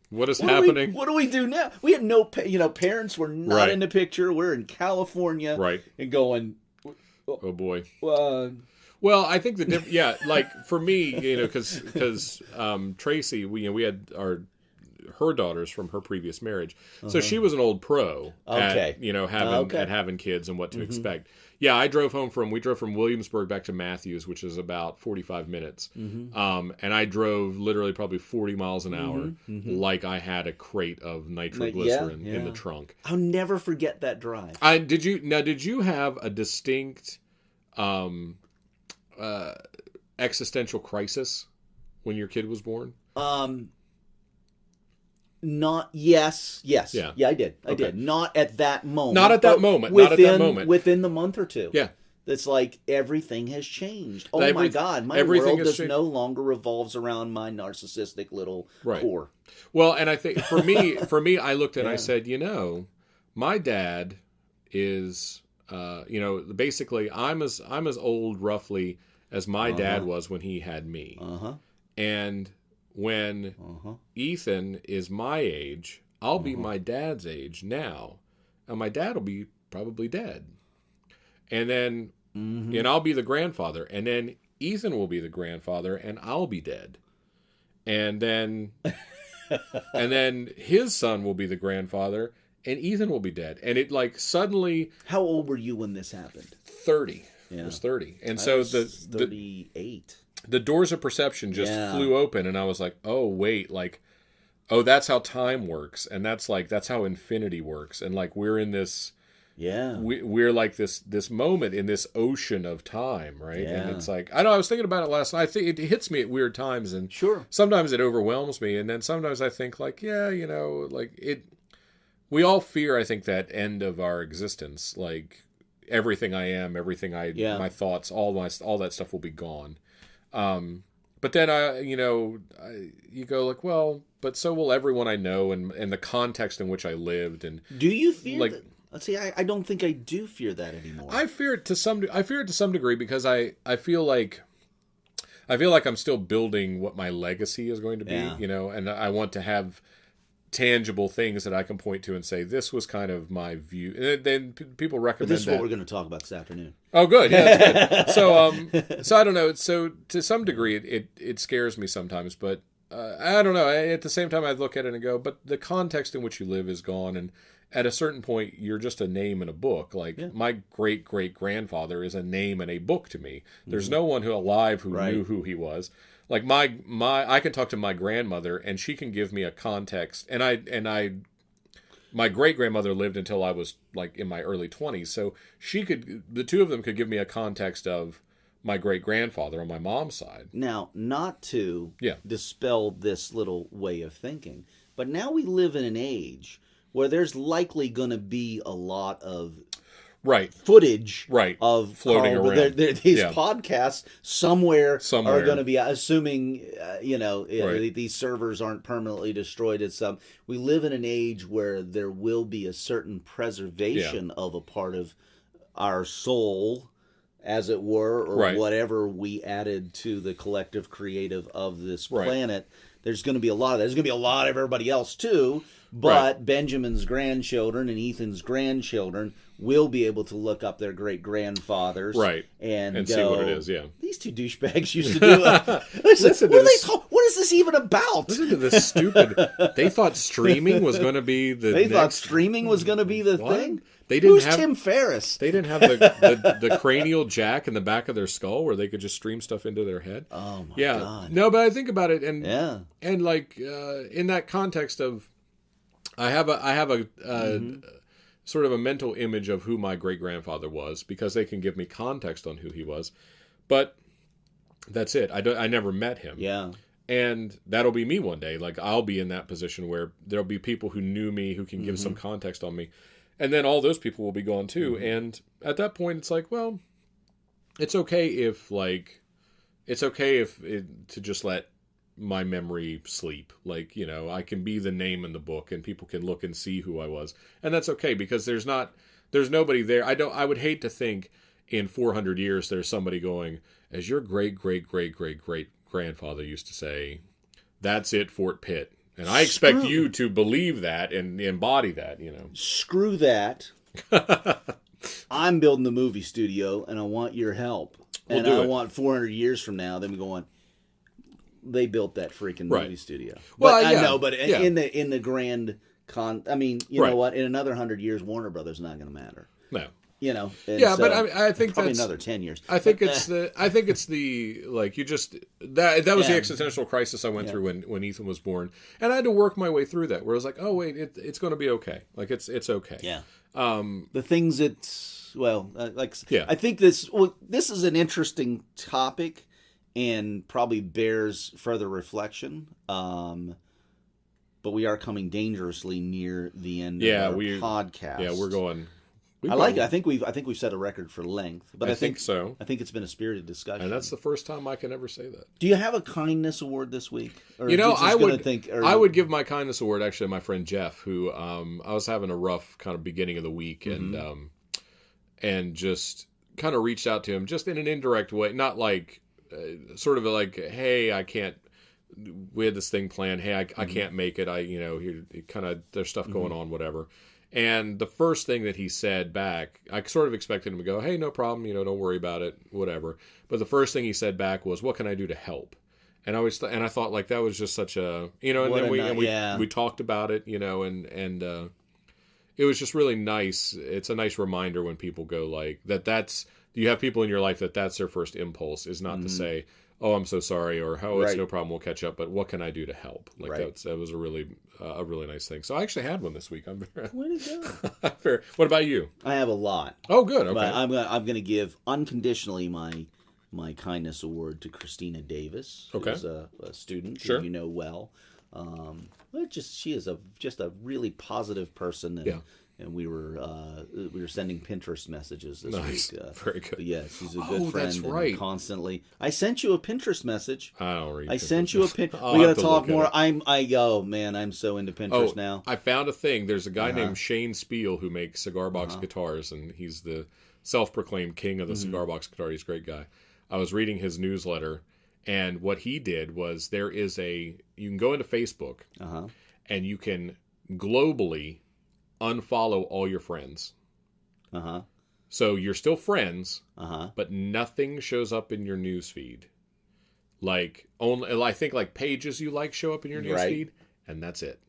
what is happening? What do we do now? We had no, parents were not in the picture. We're in California. Right. And going, oh boy. Well, I think like for me, because Tracy, we had her daughters from her previous marriage, so she was an old pro at having kids and what to expect. Yeah, we drove from Williamsburg back to Matthews, which is about 45 minutes, and I drove literally probably 40 miles an hour, like I had a crate of nitroglycerin in the trunk. I'll never forget that drive. Did you have a distinct existential crisis when your kid was born? Not yes. Yeah, I did. I did. Not at that moment. Not at that moment. Within the month or two. Yeah. It's like everything has changed. Oh my God, my world no longer revolves around my narcissistic little core. Well, and I think for me, I looked and I said, my dad is, basically I'm as old roughly as my dad was when he had me. And when Ethan is my age, I'll be my dad's age now, and my dad will be probably dead. And then, and I'll be the grandfather, and then Ethan will be the grandfather, and I'll be dead. And then, and then his son will be the grandfather, and Ethan will be dead. And it like suddenly. How old were you when this happened? 30. Yeah. I was 30, and I so was the 38. The doors of perception just flew open, and I was like, oh wait, like, oh, that's how time works, and that's how infinity works, and like we're in this. Yeah, we're like this moment in this ocean of time, right? Yeah. And it's like, I know, I was thinking about it last night. I think it hits me at weird times, and sure, sometimes it overwhelms me, and then sometimes I think like, yeah, you know, like it. We all fear, I think, that end of our existence, like everything I am, everything my thoughts, all that stuff will be gone. But then you go like, well, but so will everyone I know, and the context in which I lived, and do you fear like? That? Let's see. I don't think I do fear that anymore. I fear it to some degree because I feel like I'm still building what my legacy is going to be, you know, and I want to have tangible things that I can point to and say, this was kind of my view. And then people recommend but this is that. what we're going to talk about this afternoon. Oh, good. Yeah, that's good. So I don't know. So to some degree, it scares me sometimes, but I don't know. At the same time, I look at it and go, but the context in which you live is gone, and at a certain point, you're just a name in a book. Like my great-great-grandfather is a name in a book to me. There's no one alive who knew who he was. Like I can talk to my grandmother, and she can give me a context. And my great-grandmother lived until I was like in my early 20s, so the two of them could give me a context of my great-grandfather on my mom's side. Now, not to dispel this little way of thinking, but now we live in an age where there's likely going to be a lot of footage of floating Karl, around. These podcasts somewhere are going to be, assuming these servers aren't permanently destroyed. We live in an age where there will be a certain preservation of a part of our soul, as it were, or whatever we added to the collective creative of this planet. There's going to be a lot of that. There's going to be a lot of everybody else too. But Benjamin's grandchildren and Ethan's grandchildren will be able to look up their great-grandfathers and go, see what it is, these two douchebags used to do listen, what is this even about? Listen to this stupid... They thought streaming was going to be the thought streaming was going to be the thing? Who's Tim Ferris? They didn't have the cranial jack in the back of their skull where they could just stream stuff into their head. Oh, my God. No, but I think about it, and like in that context of... I have a sort of a mental image of who my great-grandfather was because they can give me context on who he was, but that's it. I never met him. Yeah, and that'll be me one day. Like I'll be in that position where there'll be people who knew me who can give some context on me, and then all those people will be gone too. And at that point, it's like, well, it's okay if to just let my memory sleep. Like, you know, I can be the name in the book and people can look and see who I was. And that's okay because there's nobody there. I would hate to think in 400 years there's somebody going, as your great-great-great-great-great-grandfather used to say, that's it, Fort Pitt. And I expect you to believe that and embody that, you know. Screw that. I'm building the movie studio and I want your help. And I want 400 years from now them going, they built that freaking movie studio. Well, I know, but in the grand I mean, you know what? In another 100 years, Warner Brothers is not going to matter. No, you know. But I think probably that's another 10 years. I think it's the like you just that was the existential crisis I went through when Ethan was born, and I had to work my way through that. Where I was like, oh wait, it's going to be okay. Like it's okay. Yeah. The things I think this is an interesting topic. And probably bears further reflection. But we are coming dangerously near the end of our podcast. Yeah, we're going. I like it. I think we've set a record for length. But I think so. I think it's been a spirited discussion. And that's the first time I can ever say that. Do you have a kindness award this week? Or I would give my kindness award actually to my friend Jeff, who I was having a rough kind of beginning of the week, and just kind of reached out to him just in an indirect way, not like. Sort of like, hey, I can't we had this thing planned. Hey, I can't make it. There's stuff going on, whatever. And the first thing that he said back, I sort of expected him to go, hey, no problem, don't worry about it, whatever. But the first thing he said back was, what can I do to help? And I thought like that was just such a, and then we talked about it, and it was just really nice. It's a nice reminder when people go like that's, you have people in your life that's their first impulse is not to say, oh, I'm so sorry, or it's no problem, we'll catch up, but what can I do to help? Like that was a really nice thing. So I actually had one this week. I'm very way to go. Fair. What about you? I have a lot. Oh, good. Okay. But I'm gonna give unconditionally my kindness award to Christina Davis, who's a student who you know well. She is just a really positive person. And, and we were sending Pinterest messages this week. Very good. Yes, she's a good friend. That's right. Constantly, I sent you a Pinterest message. I don't read. I sent you a pin. We gotta talk more. I'm so into Pinterest now. I found a thing. There's a guy named Shane Spiel who makes cigar box guitars, and he's the self-proclaimed king of the cigar box guitar. He's a great guy. I was reading his newsletter, and what he did was you can go into Facebook, and you can globally unfollow all your friends. So you're still friends, but nothing shows up in your news feed. Like I think like pages you like show up in your news feed, and that's it.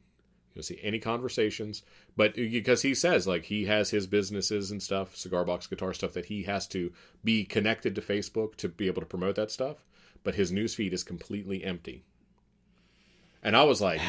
You don't see any conversations, but because he says like he has his businesses and stuff, cigar box guitar stuff, that he has to be connected to Facebook to be able to promote that stuff, but his newsfeed is completely empty. And I was like,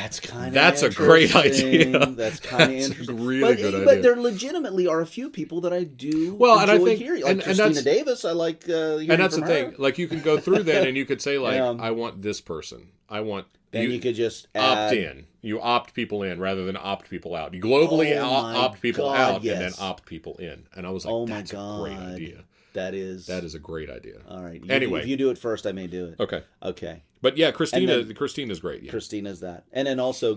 that's a great idea. That's kind of interesting. Really good idea. But there legitimately are a few people that I do enjoy hearing. Like Christina Davis, I like hearing and that's from the her. thing. Like you can go through that and you could say like, I want this person. I want... Then you could just opt in. You opt people in rather than opt people out. You globally opt people out and then opt people in. And I was like, that's a great idea. That is a great idea. All right. Anyway, if you do it first, I may do it. Okay. But yeah, Christina's great. Yeah. Christina's that, and then also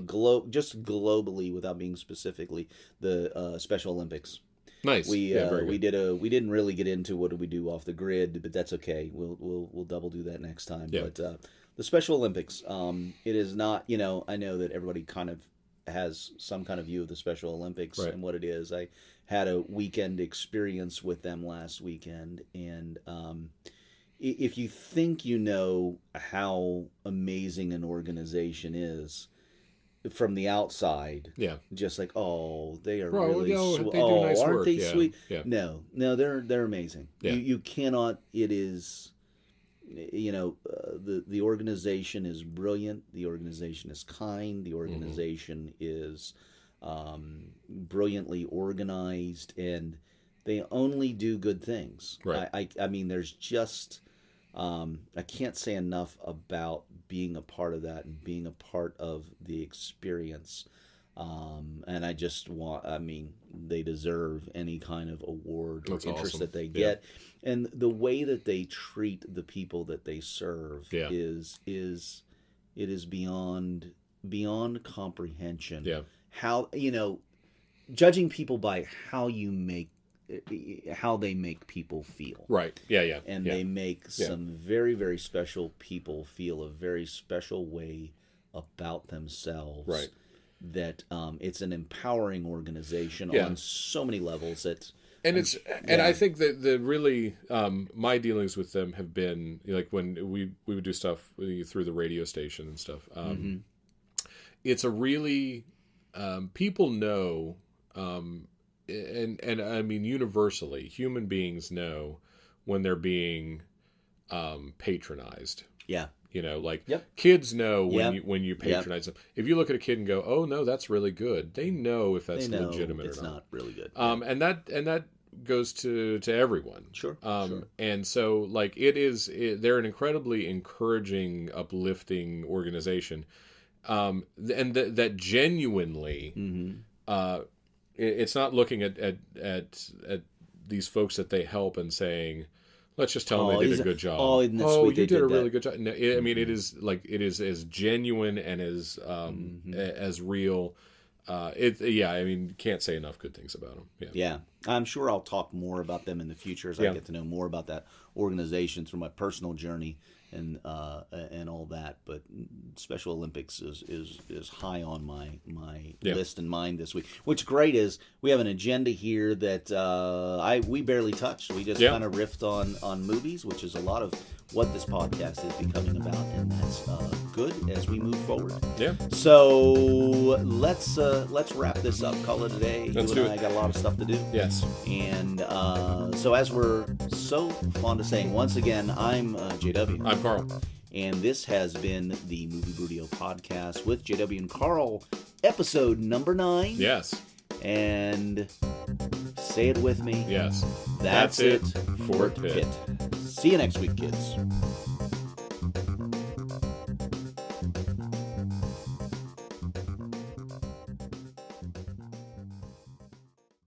just globally, without being specifically, the Special Olympics. Nice. We didn't really get into what do we do off the grid, but that's okay. We'll double do that next time. Yeah. But the Special Olympics, it is not. I know that everybody kind of has some kind of view of the Special Olympics and what it is. I had a weekend experience with them last weekend, and if you think you know how amazing an organization is from the outside, just like, they are really sweet. They do nice aren't work. they sweet? Yeah. No, they're amazing. Yeah. You cannot. It is. The organization is brilliant. The organization is kind. The organization is brilliantly organized, and they only do good things. Right. I mean, there's just I can't say enough about being a part of that and being a part of the experience. And I just they deserve any kind of award or interest that they get. And the way that they treat the people that they serve is beyond comprehension. Yeah. How, judging people by how they make people feel. Right. Yeah. And they make some very, very special people feel a very special way about themselves. Right. That it's an empowering organization on so many levels. And I think that the really my dealings with them have been like when we would do stuff through the radio station and stuff. It's a really people know, and I mean universally, human beings know when they're being patronized. Yeah. Kids know when you patronize them. If you look at a kid and go, "Oh no, that's really good," they know if that's legitimate or not. It's not really good. And that goes to everyone. Sure. And so they're an incredibly encouraging, uplifting organization. And that genuinely, it's not looking at these folks that they help and saying, let's just tell them they did a good job. You did a really good job. No, I mean, it is as genuine and as real. I mean, can't say enough good things about them. Yeah. I'm sure I'll talk more about them in the future as I get to know more about that organization through my personal journey and all that. But Special Olympics is high on my list and mind this week. What's great is we have an agenda here that we barely touched. We just kind of riffed on movies, which is a lot of what this podcast is becoming about, and that's good as we move forward. Yeah. So let's wrap this up. Call it a day. Let's you and I got a lot of stuff to do. Yes. And so as we're so fond of saying, once again, I'm JW. I'm Karl. And this has been the Movie Brewdio podcast with JW and Karl, episode number 9. Yes. And say it with me. Yes. That's it for Pitt. See you next week, kids.